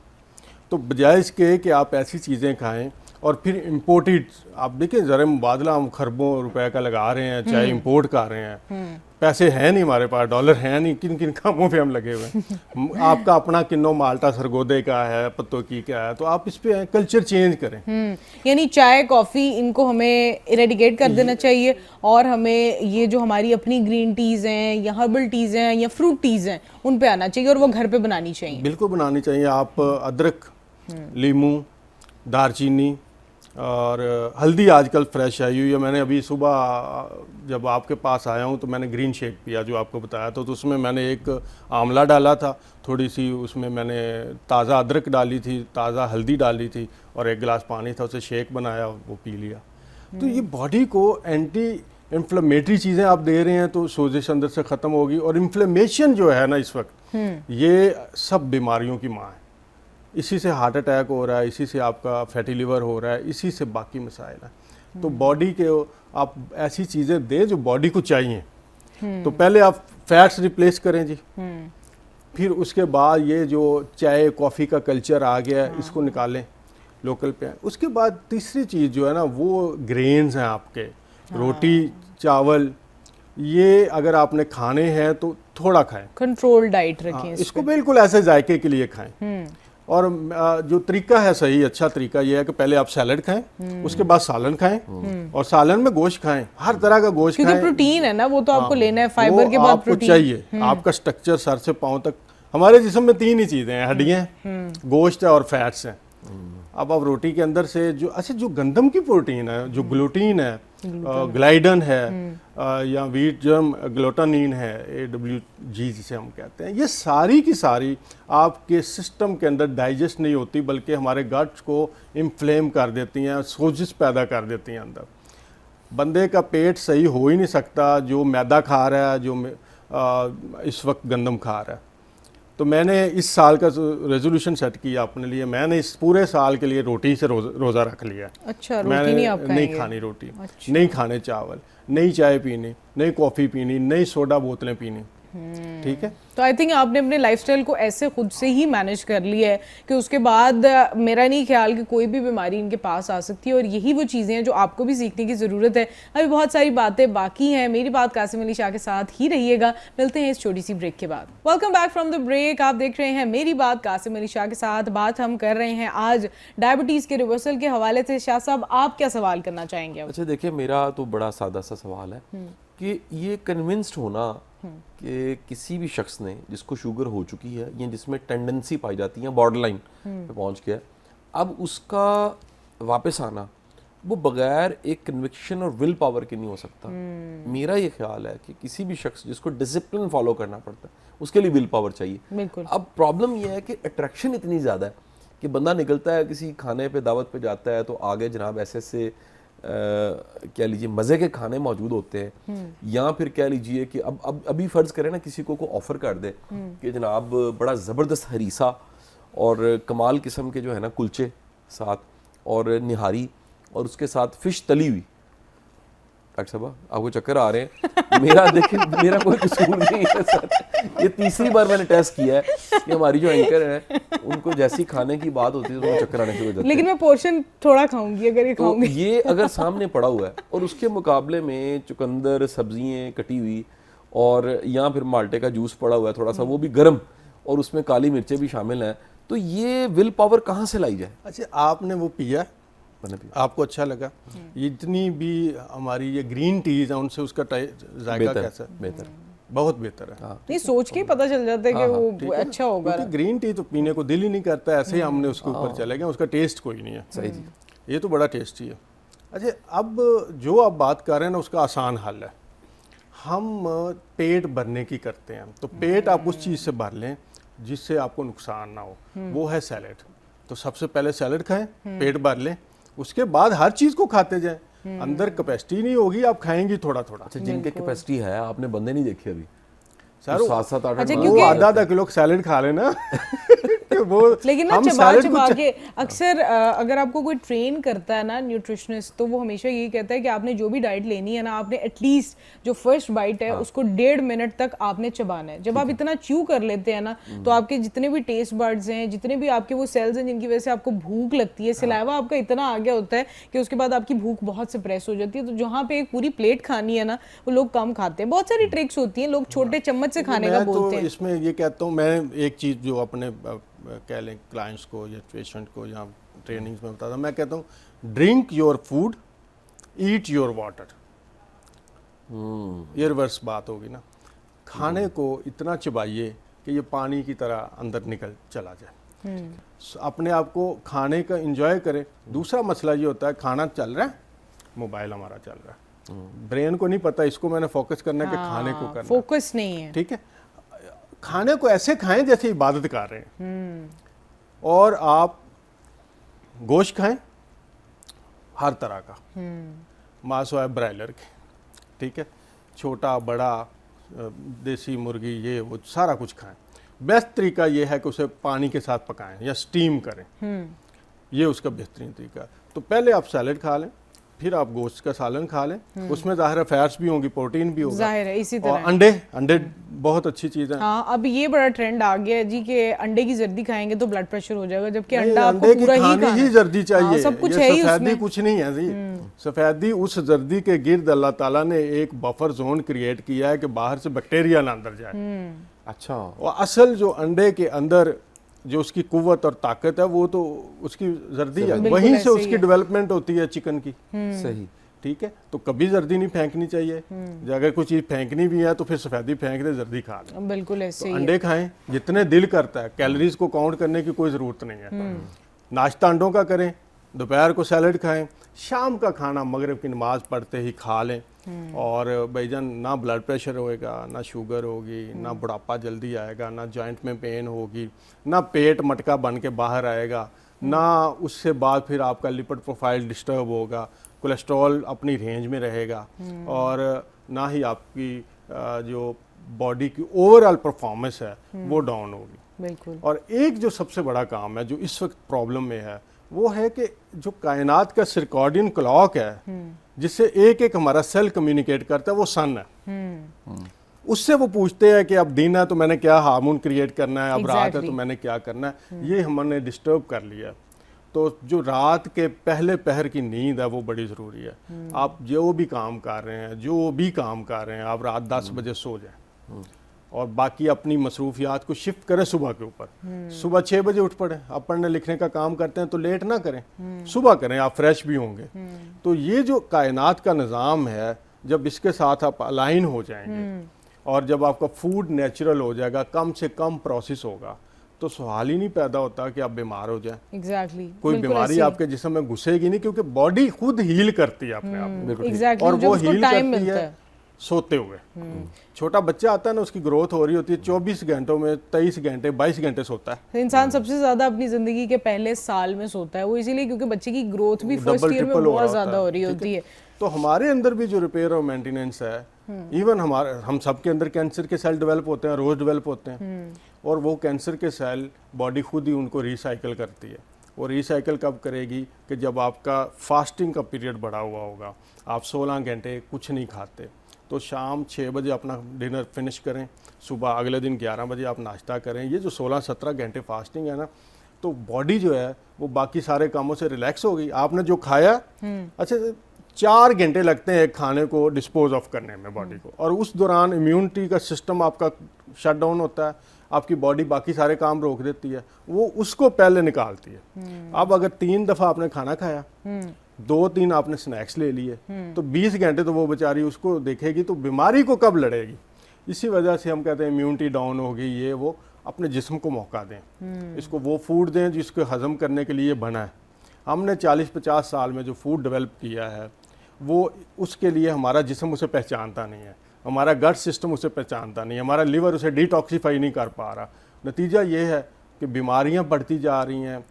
Speaker 3: तो बजाय इसके कि आप ऐसी चीज़ें खाएं और फिर इम्पोर्टेड, आप देखिए ज़रा मुबादला हम खरबों रुपए का लगा रहे हैं, चाहे इंपोर्ट कर रहे हैं, पैसे हैं नहीं हमारे पास, डॉलर हैं नहीं, किन किन कामों पे हम लगे हुए हैं। आपका अपना किन्नो माल्टा सरगोदे का है, पत्तों की का है, तो आप इस पे कल्चर चेंज करें।
Speaker 1: यानी चाय, कॉफी, इनको हमें इरेडिकेट कर देना चाहिए, और हमें ये जो हमारी अपनी ग्रीन टीज हैं या हर्बल टीज हैं या फ्रूट टीज हैं उन पे आना चाहिए, और वो घर पे बनानी चाहिए।
Speaker 3: बिल्कुल बनानी चाहिए। आप अदरक, लीमू, दारचीनी और हल्दी आजकल फ्रेश आई हुई है। मैंने अभी सुबह जब आपके पास आया हूँ तो मैंने ग्रीन शेक पिया जो आपको बताया था, तो उसमें मैंने एक आंवला डाला था, थोड़ी सी उसमें मैंने ताज़ा अदरक डाली थी, ताज़ा हल्दी डाली थी, और एक गिलास पानी था, उसे शेक बनाया, वो पी लिया। तो ये बॉडी को एंटी इन्फ्लेमेटरी चीज़ें आप दे रहे हैं, तो सोजिश अंदर से ख़त्म होगी। और इन्फ्लेमेशन जो है ना इस वक्त, ये सब बीमारियों की माँ है। इसी से हार्ट अटैक हो रहा है, इसी से आपका फैटी लिवर हो रहा है, इसी से बाकी मसाइल हैं। तो बॉडी के आप ऐसी चीज़ें दें जो बॉडी को चाहिए। तो पहले आप फैट्स रिप्लेस करें जी, फिर उसके बाद ये जो चाय कॉफ़ी का कल्चर आ गया है, इसको निकालें, लोकल पे। उसके बाद तीसरी चीज़ जो है ना, वो ग्रेन्स हैं आपके, रोटी, चावल, ये अगर आपने खाने हैं तो थोड़ा खाएं,
Speaker 1: कंट्रोल डाइट रखें।
Speaker 3: इसको बिल्कुल ऐसे जायके के लिए खाएं। और जो तरीका है सही, अच्छा तरीका ये है कि पहले आप सैलड खाएं, उसके बाद सालन खाएं, और सालन में गोश्त खाएं, हर तरह का गोश्त
Speaker 1: क्योंकि
Speaker 3: खाएं।
Speaker 1: प्रोटीन है ना, वो तो आपको लेना है,
Speaker 3: वो
Speaker 1: फाइबर के बाद
Speaker 3: आपको
Speaker 1: प्रोटीन
Speaker 3: चाहिए। आपका स्ट्रक्चर सर से पांव तक, हमारे जिस्म में तीन ही चीज़ें हैं, हड्डियाँ, गोश्त है और फैट्स हैं। अब आप रोटी के अंदर से जो जो गंदम की प्रोटीन है, जो ग्लूटीन है, ग्लाइडन है, या व्हीट जर्म ग्लूटानिन है, AWG जिसे हम कहते हैं, ये सारी की सारी आपके सिस्टम के अंदर डाइजेस्ट नहीं होती, बल्कि हमारे गट्स को इन्फ्लेम कर देती हैं, सोजिश पैदा कर देती हैं अंदर। बंदे का पेट सही हो ही नहीं सकता जो मैदा खा रहा है, जो इस वक्त गंदम खा रहा है। तो मैंने इस साल का रेजोल्यूशन सेट किया अपने लिए, मैंने इस पूरे साल के लिए रोटी से रोज़ा रख लिया।
Speaker 1: अच्छा, रोटी
Speaker 3: मैंने
Speaker 1: नहीं आप
Speaker 3: नहीं
Speaker 1: खाएंगे?
Speaker 3: खानी रोटी,
Speaker 1: अच्छा।
Speaker 3: नहीं खाने चावल, नहीं चाय पीनी, नहीं कॉफ़ी पीनी, नहीं सोडा बोतलें पीनी। ठीक है।
Speaker 1: तो आई थिंक आपने अपने लाइफस्टाइल को ऐसे खुद से ही मैनेज कर लिया है कि उसके बाद मेरा नहीं ख्याल कि कोई भी बीमारी इनके पास आ सकती है, और यही वो चीज़ें हैं जो आपको भी सीखने की ज़रूरत है। अभी बहुत सारी बातें बाकी हैं। मेरी बात कासिम अली शाह के साथ ही रहिएगा। मिलते हैं इस छोटी सी ब्रेक के बाद। Welcome back from the break. आप देख रहे हैं मेरी बात कासिम अली शाह के साथ। बात हम कर रहे हैं आज डायबिटीज़ के रिवर्सल के हवाले से। शाह साहब, आप क्या सवाल करना चाहेंगे अब?
Speaker 2: अच्छा देखिए, मेरा तो बड़ा सादा सा सवाल है कि ये कन्विंस्ड होना कि किसी भी शख्स ने जिसको शुगर हो चुकी है या जिसमें टेंडेंसी पाई जाती है बॉर्डर लाइन पे पहुंच गया, अब उसका वापस आना वो बगैर एक कन्विक्शन और विल पावर के नहीं हो सकता। मेरा ये ख्याल है कि किसी भी शख्स जिसको डिसिप्लिन फॉलो करना पड़ता है उसके लिए विल पावर चाहिए।
Speaker 1: बिल्कुल।
Speaker 2: अब प्रॉब्लम ये है कि अट्रैक्शन इतनी ज़्यादा है कि बंदा निकलता है किसी खाने पे, दावत पे जाता है तो आगे जनाब ऐसे कह लीजिए मज़े के खाने मौजूद होते हैं, या फिर कह लीजिए कि अब अभी फ़र्ज़ करें ना किसी को ऑफ़र कर दे कि जनाब बड़ा ज़बरदस्त हरीसा और कमाल किस्म के जो है ना कुलचे साथ और निहारी और उसके साथ फ़िश तली हुई। डॉक्टर साहब आपको चक्कर आ रहे हैं? मेरा देखिए, मेरा कोई कसूर नहीं है सर। ये तीसरी बार मैंने टेस्ट किया है कि हमारी जो एंकर है उनको जैसी खाने की बात होती है तो उनको चक्कर आने शुरू हो जाते हैं।
Speaker 1: लेकिन मैं पोर्शन थोड़ा खाऊंगी अगर ये
Speaker 2: तो
Speaker 1: खाऊंगी।
Speaker 2: ये अगर सामने पड़ा हुआ है और उसके मुकाबले में चुकंदर, सब्जियां कटी हुई और या फिर माल्टे का जूस पड़ा हुआ है थोड़ा सा, वो भी गर्म, और उसमें काली मिर्चें भी शामिल हैं, तो ये विल पावर कहाँ से लाई जाए?
Speaker 3: अच्छा, आपने वो पिया, आपको अच्छा लगा? इतनी भी हमारी ये ग्रीन टीज है उनसे उसका जायका कैसा है?
Speaker 2: बेहतर,
Speaker 3: बहुत बेहतर है।
Speaker 2: हाँ।
Speaker 1: नहीं, सोच के पता चल जाता है कि वो अच्छा होगा।
Speaker 3: क्योंकि ग्रीन टी तो पीने को दिल ही नहीं करता, ऐसे ही हमने उसके ऊपर चले गए, उसका टेस्ट कोई नहीं है।
Speaker 2: सही जी।
Speaker 3: ये तो बड़ा टेस्टी है। अच्छा, अब जो आप बात कर रहे हैं ना उसका आसान हल है। हम पेट भरने की करते हैं, तो पेट आप उस चीज़ से भर लें जिससे आपको नुकसान ना हो, वो है सैलेड। तो सबसे पहले सैलेड खाएं, पेट भर लें, उसके बाद हर चीज़ को खाते जाएं। अंदर कैपेसिटी नहीं होगी, आप खाएंगी थोड़ा थोड़ा।
Speaker 2: अच्छा, जिनके कैपेसिटी है आपने बंदे नहीं देखे अभी
Speaker 3: सर,
Speaker 2: 7-7 8
Speaker 1: अच्छा,
Speaker 3: वो आधा किलो सैलेड खा लेना वो
Speaker 1: लेकिन ना
Speaker 3: हम
Speaker 1: चबा
Speaker 3: सैलेड
Speaker 1: चबा
Speaker 3: को
Speaker 1: के अक्सर अगर आपको कोई ट्रेन करता है ना न्यूट्रिशनिस्ट, तो वो हमेशा यही कहता है कि आपने जो भी डाइट लेनी है ना, आपने एटलीस्ट जो फर्स्ट बाइट है उसको 1.5 मिनट तक आपने चबाना है। जब आप इतना च्यू कर लेते हैं ना, तो आपके जितने भी टेस्ट बर्ड्स हैं, जितने भी आपके वो सेल्स हैं जिनकी वजह से आपको भूख लगती है, सिलावा आपका इतना आ गया होता है कि उसके बाद आपकी भूख बहुत सप्रेस हो जाती है। तो जहाँ पे एक पूरी प्लेट खानी है ना, वो लोग कम खाते हैं। बहुत सारी ट्रिक्स होती हैं, लोग छोटे चम्मच से खाने का बोलते हैं।
Speaker 3: इसमें ये कहता हूँ मैं, एक चीज़ जो अपने कह लें क्लाइंट्स को या पेशेंट को या ट्रेनिंग्स में बताता हूँ, मैं कहता हूँ drink your food, eat your water. ये रिवर्स बात होगी ना। खाने को इतना चबाइए कि ये पानी की तरह अंदर निकल चला जाए। अपने आप को खाने का एंजॉय करें। दूसरा मसला ये होता है, खाना चल रहा है, मोबाइल हमारा चल रहा है, ब्रेन को नहीं पता इसको मैंने फोकस करना है कि खाने को करना,
Speaker 1: फोकस नहीं है।
Speaker 3: ठीक है। खाने को ऐसे खाएं जैसे इबादत कर रहे हैं। और आप गोश्त खाएं हर तरह का, मांस है ब्रायलर के, ठीक है, छोटा बड़ा, देसी मुर्गी, ये वो सारा कुछ खाएं। बेस्ट तरीका ये है कि उसे पानी के साथ पकाएं या स्टीम करें, ये उसका बेहतरीन तरीका है। तो पहले आप सैलेड खा लें, फिर आप गोश्त का सालन खा लें, उसमें ज़ाहिर है फैट्स भी होंगी, प्रोटीन भी होगा,
Speaker 1: जाहिर है। इसी तरह
Speaker 3: और अंडे बहुत अच्छी चीज़ है।
Speaker 1: हाँ, अब ये बड़ा ट्रेंड आ गया है जी कि अंडे की जर्दी खाएंगे तो ब्लड प्रेशर हो जाएगा, जबकि अंडा आपको
Speaker 3: अंडे की
Speaker 1: पूरा ही
Speaker 3: खानी
Speaker 1: खाना
Speaker 3: ही
Speaker 1: है।
Speaker 3: जर्दी चाहिए।
Speaker 1: हाँ, सब कुछ
Speaker 3: ये
Speaker 1: है ही
Speaker 3: सफेदी
Speaker 1: उसमें।
Speaker 3: कुछ नहीं है जी। सफेदी उस जर्दी के गिर्द अल्लाह ताला ने एक बफर जोन क्रिएट किया है कि बाहर से बैक्टीरिया ना अंदर जाए।
Speaker 2: अच्छा,
Speaker 3: और असल जो अंडे के अंदर जो उसकी कुव्वत और ताकत है वो तो उसकी जर्दी है,
Speaker 1: बिल्कुल
Speaker 3: वहीं
Speaker 1: ऐसे
Speaker 3: से
Speaker 1: ही
Speaker 3: उसकी
Speaker 1: है।
Speaker 3: डेवलपमेंट होती है चिकन की,
Speaker 2: सही,
Speaker 3: ठीक है। तो कभी जर्दी नहीं फेंकनी चाहिए। अगर कोई चीज़ फेंकनी भी है तो फिर सफेदी फेंक दे, जर्दी खा ले।
Speaker 1: बिल्कुल ऐसे
Speaker 3: तो
Speaker 1: ही है।
Speaker 3: अंडे खाएं जितने दिल करता है, कैलोरीज को काउंट करने की कोई ज़रूरत नहीं है। नाश्ता अंडों का करें, दोपहर को सैलड खाएं, शाम का खाना मगरिब की नमाज पढ़ते ही खा लें। और भाईजान, ना ब्लड प्रेशर होएगा, ना शुगर होगी, ना बुढ़ापा जल्दी आएगा, ना जॉइंट में पेन होगी, ना पेट मटका बन के बाहर आएगा, ना उससे बाद फिर आपका लिपिड प्रोफाइल डिस्टर्ब होगा, कोलेस्ट्रॉल अपनी रेंज में रहेगा, और ना ही आपकी जो बॉडी की ओवरऑल परफॉर्मेंस है वो डाउन होगी।
Speaker 1: बिल्कुल।
Speaker 3: और एक जो सबसे बड़ा काम है जो इस वक्त प्रॉब्लम में है, वो है कि जो कायनात का सर्काडियन क्लॉक है जिससे एक एक हमारा सेल कम्युनिकेट करता है, वो सन है। उससे वो पूछते हैं कि अब दिन है तो मैंने क्या हार्मोन क्रिएट करना है, अब रात है
Speaker 1: Exactly.
Speaker 3: तो मैंने क्या करना है। ये हमने डिस्टर्ब कर लिया। तो जो रात के पहले पहर की नींद है वो बड़ी ज़रूरी है। आप जो भी काम कर रहे हैं, आप रात 10 बजे सो जाएं और बाकी अपनी मसरूफियात को शिफ्ट करें सुबह के ऊपर। सुबह 6 बजे उठ पड़े। आप पढ़ने लिखने का काम करते हैं तो लेट ना करें, सुबह करें, आप फ्रेश भी होंगे। तो ये जो कायनात का निज़ाम है, जब इसके साथ आप अलाइन हो जाएंगे और जब आपका फूड नेचुरल हो जाएगा, कम से कम प्रोसेस होगा, तो सवाल ही नहीं पैदा होता कि आप बीमार हो जाएं।
Speaker 1: एग्जैक्टली
Speaker 3: कोई बीमारी आपके जिस्म में घुसेगी नहीं, क्योंकि बॉडी खुद हील करती है अपने आप में।
Speaker 1: एग्जैक्टली
Speaker 3: और वो हील
Speaker 1: टाइम
Speaker 3: करती
Speaker 1: मिलता
Speaker 3: है
Speaker 1: है।
Speaker 3: सोते हुए। छोटा बच्चा आता है ना, उसकी ग्रोथ हो रही होती है, 24 घंटों में 23 घंटे 22 घंटे सोता है।
Speaker 1: तो इंसान सबसे ज्यादा अपनी जिंदगी के पहले साल में सोता है, वो इसीलिए क्योंकि बच्चे की ग्रोथ भी फर्स्ट
Speaker 3: डबल
Speaker 1: ईयर में
Speaker 3: ट्रिपल
Speaker 1: बहुत ज्यादा हो रही
Speaker 3: ठीक
Speaker 1: होती है।
Speaker 3: तो हमारे अंदर भी जो रिपेयर और मेंटेनेंस है, इवन हम सबके अंदर कैंसर के सेल डेवलप होते हैं, रोज डेवलप होते हैं, और वो कैंसर के सेल बॉडी खुद ही उनको रिसाइकिल करती है। वो रिसाइकिल कब करेगी कि जब आपका फास्टिंग का पीरियड बढ़ा हुआ होगा, आप 16 घंटे कुछ नहीं खाते, तो शाम 6 बजे अपना डिनर फिनिश करें, सुबह अगले दिन 11 बजे आप नाश्ता करें। ये जो 16-17 घंटे फास्टिंग है ना, तो बॉडी जो है वो बाकी सारे कामों से रिलैक्स हो गई। आपने जो खाया, अच्छा 4 घंटे लगते हैं एक खाने को डिस्पोज ऑफ करने में बॉडी को, और उस दौरान इम्यूनिटी का सिस्टम आपका शट डाउन होता है, आपकी बॉडी बाकी सारे काम रोक देती है, वो उसको पहले निकालती है। अब अगर 3 दफ़ा आपने खाना खाया, 2-3 आपने स्नैक्स ले लिए, तो 20 घंटे तो वो बेचारी उसको देखेगी, तो बीमारी को कब लड़ेगी। इसी वजह से हम कहते हैं इम्यूनिटी डाउन हो गई, ये वो, अपने जिस्म को मौका दें, इसको वो फूड दें जिसको हजम करने के लिए बना है। हमने 40-50 साल में जो फूड डेवलप किया है, वो उसके लिए हमारा जिस्म उसे पहचानता नहीं है, हमारा गट सिस्टम उसे पहचानता नहीं है, हमारा लिवर उसे डिटॉक्सीफाई नहीं कर पा रहा। नतीजा ये है कि बीमारियां बढ़ती जा रही हैं,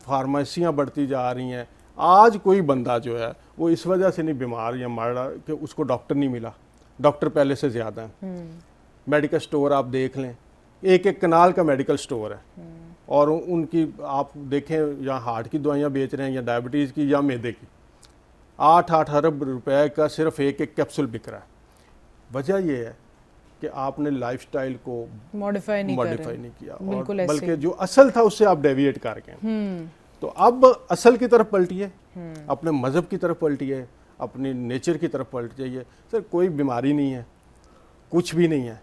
Speaker 3: फार्मेसियां बढ़ती जा रही हैं। आज कोई बंदा जो है वो इस वजह से नहीं बीमार या मर रहा कि उसको डॉक्टर नहीं मिला, डॉक्टर पहले से ज़्यादा हैं। मेडिकल स्टोर आप देख लें, एक कनाल का मेडिकल स्टोर है, और उनकी आप देखें, या हार्ट की दवाइयाँ बेच रहे हैं, या डायबिटीज़ की, या मैदे की, 8-8 अरब रुपए का सिर्फ एक कैप्सूल बिक रहा है। वजह यह है कि आपने लाइफस्टाइल को
Speaker 1: मॉडिफाई नहीं
Speaker 3: किया,
Speaker 1: बिल्कुल
Speaker 3: और
Speaker 1: ऐसे।
Speaker 3: बल्कि जो असल था उससे आप डेविएट कर गए। तो अब असल की तरफ पलटिए, अपने मज़हब की तरफ पलटिए, अपनी नेचर की तरफ पलट जाइए। सर कोई बीमारी नहीं है, कुछ भी नहीं है,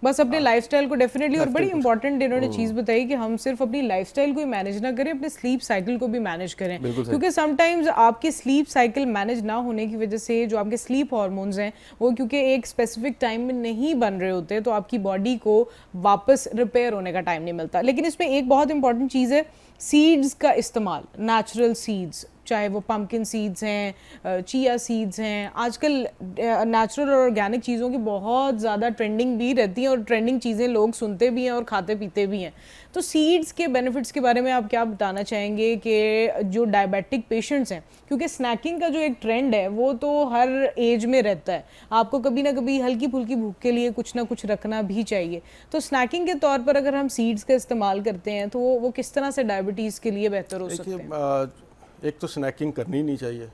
Speaker 1: बस अपने लाइफस्टाइल को डेफिनेटली। और बड़ी इंपॉर्टेंट इन्होंने चीज़ बताई कि हम सिर्फ अपनी लाइफस्टाइल को ही मैनेज ना करें, अपने स्लीप साइकिल को भी मैनेज करें, क्योंकि समटाइम्स आपकी स्लीप साइकिल मैनेज ना होने की वजह से जो आपके स्लीप हॉर्मोन्स हैं वो क्योंकि एक स्पेसिफिक टाइम में नहीं बन रहे होते, तो आपकी बॉडी को वापस रिपेयर होने का टाइम नहीं मिलता। लेकिन इसमें एक बहुत इंपॉर्टेंट चीज़ है, सीड्स का इस्तेमाल, नेचुरल सीड्स, चाहे वो पम्पकिन सीड्स हैं, चिया सीड्स हैं। आजकल नेचुरल और ऑर्गेनिक चीज़ों की बहुत ज़्यादा ट्रेंडिंग भी रहती है, और ट्रेंडिंग चीज़ें लोग सुनते भी हैं और खाते पीते भी हैं। तो सीड्स के बेनिफिट्स के बारे में आप क्या बताना चाहेंगे कि जो डायबिटिक पेशेंट्स हैं, क्योंकि स्नैकिंग का जो एक ट्रेंड है वो तो हर एज में रहता है, आपको कभी ना कभी हल्की फुल्की भूख के लिए कुछ ना कुछ रखना भी चाहिए। तो स्नैकिंग के तौर पर अगर हम सीड्स का इस्तेमाल करते हैं तो वो किस तरह से डायबिटीज़ के लिए बेहतर हो सकते हैं?
Speaker 3: एक तो स्नैकिंग करनी नहीं चाहिए,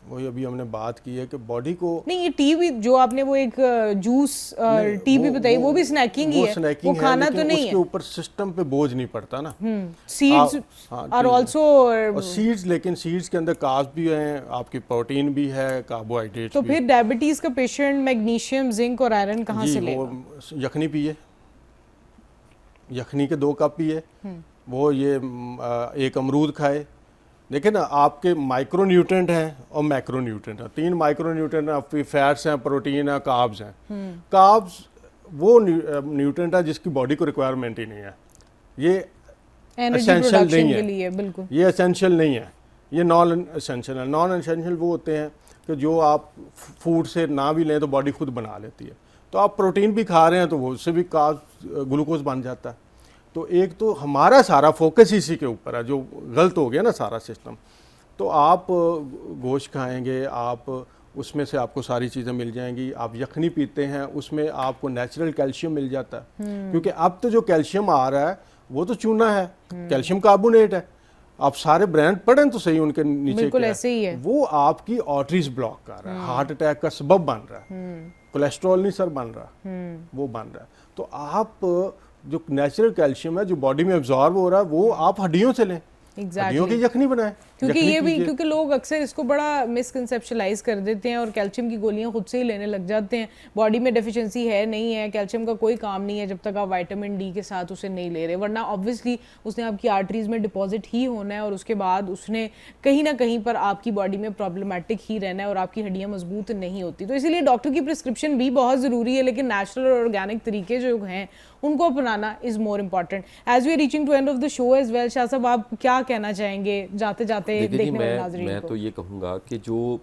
Speaker 3: वही अभी हमने बात की है कि बॉडी को
Speaker 1: नहीं, ये टी भी जो आपने वो एक जूस टी भी बताई, वो भी स्नैकिंग ही है, वो खाना तो नहीं है।
Speaker 3: उसके ऊपर सिस्टम पे बोझ नहीं पड़ता ना।
Speaker 1: सीड्स आर आल्सो,
Speaker 3: और सीड्स, लेकिन सीड्स के अंदर कार्ब्स भी हैं, आपकी प्रोटीन भी है, कार्बोहाइड्रेट्स
Speaker 1: तो
Speaker 3: भी।
Speaker 1: फिर डायबिटीज का पेशेंट मैग्नीशियम, जिंक और आयरन कहाँ से लेगा?
Speaker 3: वो यखनी पिए, यखनी के 2 कप पिए, वो ये एक अमरूद खाए। देखिए ना, आपके माइक्रो न्यूट्रेंट हैं और मैक्रो न्यूट्रेंट हैं, 3 माइक्रो न्यूट्रेंट हैं, फैट्स हैं, प्रोटीन है, कार्ब्स हैं। कार्ब्स वो न्यूट्रेंट है जिसकी बॉडी को रिक्वायरमेंट ही नहीं है, ये एसेंशियल नहीं है,
Speaker 1: बिल्कुल
Speaker 3: ये एसेंशियल नहीं है, ये नॉन एसेंशियल है। नॉन एसेंशियल वो होते हैं कि जो आप फूड से ना भी लें तो बॉडी खुद बना लेती है। तो आप प्रोटीन भी खा रहे हैं तो वो उससे भी ग्लूकोज बन जाता है। तो एक तो हमारा सारा फोकस इसी के ऊपर है, जो गलत हो गया ना सारा सिस्टम। तो आप गोश्त खाएंगे, आप उसमें से आपको सारी चीज़ें मिल जाएंगी। आप यखनी पीते हैं, उसमें आपको नेचुरल कैल्शियम मिल जाता है, क्योंकि अब तो जो कैल्शियम आ रहा है वो तो चूना है, कैल्शियम कार्बोनेट है। आप सारे ब्रांड पढ़ें तो सही उनके नीचे
Speaker 1: बिल्कुल
Speaker 3: क्या
Speaker 1: ऐसे ही है।
Speaker 3: वो आपकी आर्टरीज ब्लॉक कर रहा है, हार्ट अटैक का सबब बन रहा है, कोलेस्ट्रॉल नहीं सर बन रहा, वो बन रहा है। तो आप जो नेचुरल कैल्शियम है जो बॉडी में एब्जॉर्ब हो रहा है वो आप हड्डियों से लें, हड्डियों की यखनी बनाएं।
Speaker 1: क्योंकि
Speaker 3: यखनी
Speaker 1: ये भी
Speaker 3: कीजिए।
Speaker 1: क्योंकि लोग अक्सर इसको बड़ा मिसकंसेप्शलाइज कर देते हैं और कैल्शियम की गोलियां खुद से ही लेने लग जाते हैं। बॉडी में डेफिशिएंसी है नहीं है, कैल्शियम का कोई काम नहीं है जब तक आप विटामिन डी के साथ उसे नहीं ले रहे, वरना ऑब्वियसली उसने आपकी आर्टरीज में डिपॉजिट ही होना है और उसके बाद उसने कहीं ना कहीं पर आपकी बॉडी में प्रॉब्लमेटिक ही रहना है और आपकी हड्डियां मजबूत नहीं होती। तो इसीलिए डॉक्टर की प्रिस्क्रिप्शन भी बहुत ज़रूरी है, लेकिन नेचुरल और ऑर्गेनिक तरीके जो हैं उनको अपनाना is more important. As we are reaching to end of the show as well, Shah साहब आप क्या कहना चाहेंगे जाते जाते
Speaker 2: देखिए जी,
Speaker 1: देखने वाले नाज़रीन
Speaker 2: मैं
Speaker 1: को?
Speaker 2: तो ये कहूँगा कि जो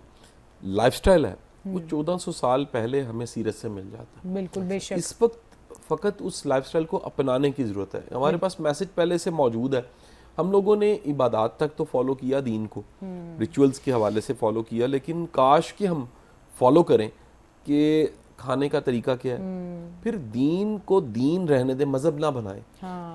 Speaker 2: लाइफस्टाइल है वो 1400 साल पहले हमें सीरत से मिल जाता है।
Speaker 1: बिल्कुल बेशक।
Speaker 2: इस वक्त फ़कत उस लाइफस्टाइल को अपनाने की ज़रूरत है। हमारे पास मैसेज पहले से मौजूद है। हम लोगों ने इबादत तक तो फॉलो किया, दीन को रिचुअल्स के हवाले से फॉलो किया, लेकिन काश कि हम फॉलो करें कि खाने का तरीका क्या है, फिर दीन को दीन रहने दे, मजहब ना बनाए।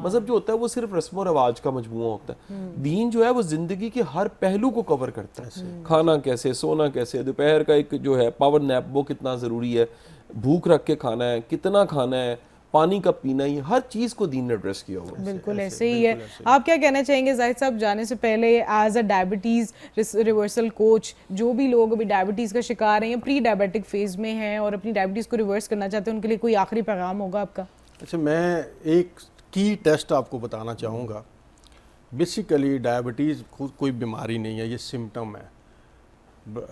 Speaker 2: मजहब जो होता है वो सिर्फ रस्म और रवाज का मजमूआ होता है। दीन जो है वो जिंदगी के हर पहलू को कवर करता है। खाना कैसे, सोना कैसे, दोपहर का एक जो है पावर नैप वो कितना ज़रूरी है, भूख रख के खाना है, कितना खाना है, पानी का पीना, ही हर चीज़ को दीन ने एड्रेस किया हुआ है।
Speaker 1: बिल्कुल ऐसे ही है। आप क्या कहना चाहेंगे जाहिद साहब, जाने से पहले as a diabetes reversal coach, जो भी लोग अभी डायबिटीज़ का शिकार हैं या प्री डायबिटिक फेज में हैं और अपनी डायबिटीज़ को रिवर्स करना चाहते हैं, उनके लिए कोई आखिरी पैगाम होगा आपका?
Speaker 3: अच्छा, मैं एक की टेस्ट आपको बताना चाहूँगा। बेसिकली डायबिटीज़ खुद कोई बीमारी नहीं है, ये सिम्टम है।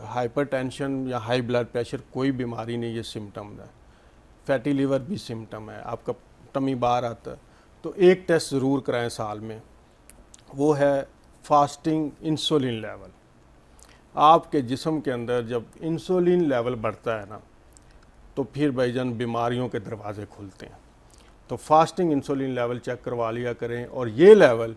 Speaker 3: हाइपरटेंशन या हाई ब्लड प्रेशर कोई बीमारी नहीं, ये सिम्टम है। फैटी लीवर भी सिम्टम है, आपका टमी बार आता है। तो एक टेस्ट ज़रूर कराएं साल में, वो है फास्टिंग इंसुलिन लेवल। आपके जिस्म के अंदर जब इंसुलिन लेवल बढ़ता है ना, तो फिर भाईजान बीमारियों के दरवाजे खुलते हैं। तो फास्टिंग इंसुलिन लेवल चेक करवा लिया करें, और ये लेवल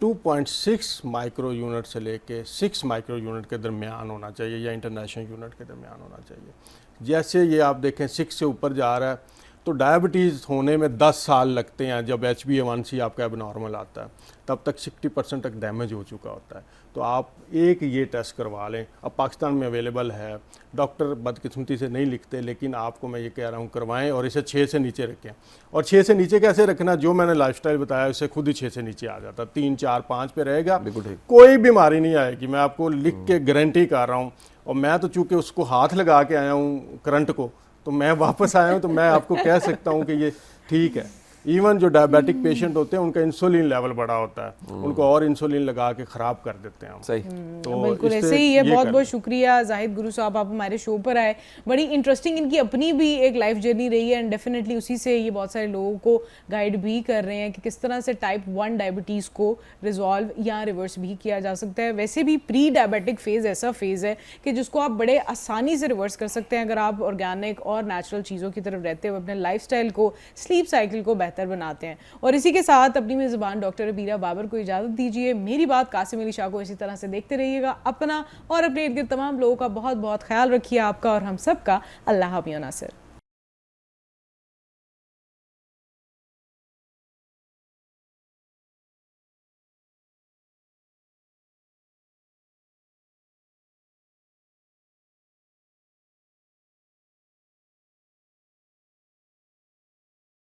Speaker 3: 2.6 माइक्रो यूनिट से लेके 6 माइक्रो यूनिट के दरमियान होना चाहिए, या इंटरनेशनल यूनिट के दरमियान होना चाहिए। जैसे ये आप देखें 6 से ऊपर जा रहा है तो डायबिटीज़ होने में 10 साल लगते हैं। जब HbA1c आपका एबनॉर्मल आता है तब तक 60% तक डैमेज हो चुका होता है। तो आप एक ये टेस्ट करवा लें। अब पाकिस्तान में अवेलेबल है, डॉक्टर बदकिस्मती से नहीं लिखते, लेकिन आपको मैं ये कह रहा हूँ करवाएं, और इसे 6 से नीचे रखें। और 6 से नीचे कैसे रखना, जो मैंने लाइफस्टाइल बताया उससे खुद ही 6 से नीचे आ जाता, 3, 4, 5 पे रहेगा, कोई बीमारी नहीं आएगी। मैं आपको लिख के गारंटी कर रहा हूँ। और मैं तो चूँकि उसको हाथ लगा के आया हूँ करंट को, तो मैं वापस आया हूँ, तो मैं आपको कह सकता हूँ कि ये ठीक है। इवन जो डायबिटिक पेशेंट होते हैं उनका इंसुलिन लेवल बड़ा होता है, उनको और इंसुलिन लगा के ख़राब कर देते हैं हम।
Speaker 2: सही।
Speaker 3: तो
Speaker 1: बिल्कुल ऐसे ही है। बहुत बहुत शुक्रिया जाहिद गुरु साहब, आप हमारे शो पर आए। बड़ी इंटरेस्टिंग इनकी अपनी भी एक लाइफ जर्नी रही है, एंड डेफिनेटली उसी से ये बहुत सारे लोगों को गाइड भी कर रहे हैं कि किस तरह से टाइप 1 डायबिटीज़ को रिजॉल्व या रिवर्स भी किया जा सकता है। वैसे भी प्री डायबिटिक फेज़ ऐसा फेज़ है कि जिसको आप बड़े आसानी से रिवर्स कर सकते हैं अगर आप ऑर्गेनिक और नेचुरल चीज़ों की तरफ रहते हुए अपने लाइफस्टाइल को, स्लीप साइकिल को बेहतर बनाते हैं। और इसी के साथ अपनी मेज़बान डॉक्टर रबीरा बाबर को इजाज़त दीजिए। मेरी बात कासिम अली शाह को इसी तरह से देखते रहिएगा। अपना और अपने इर्द गिर्द तमाम लोगों का बहुत बहुत ख्याल रखिए। आपका और हम सब का अल्लाह हाफ़िज़ नासिर।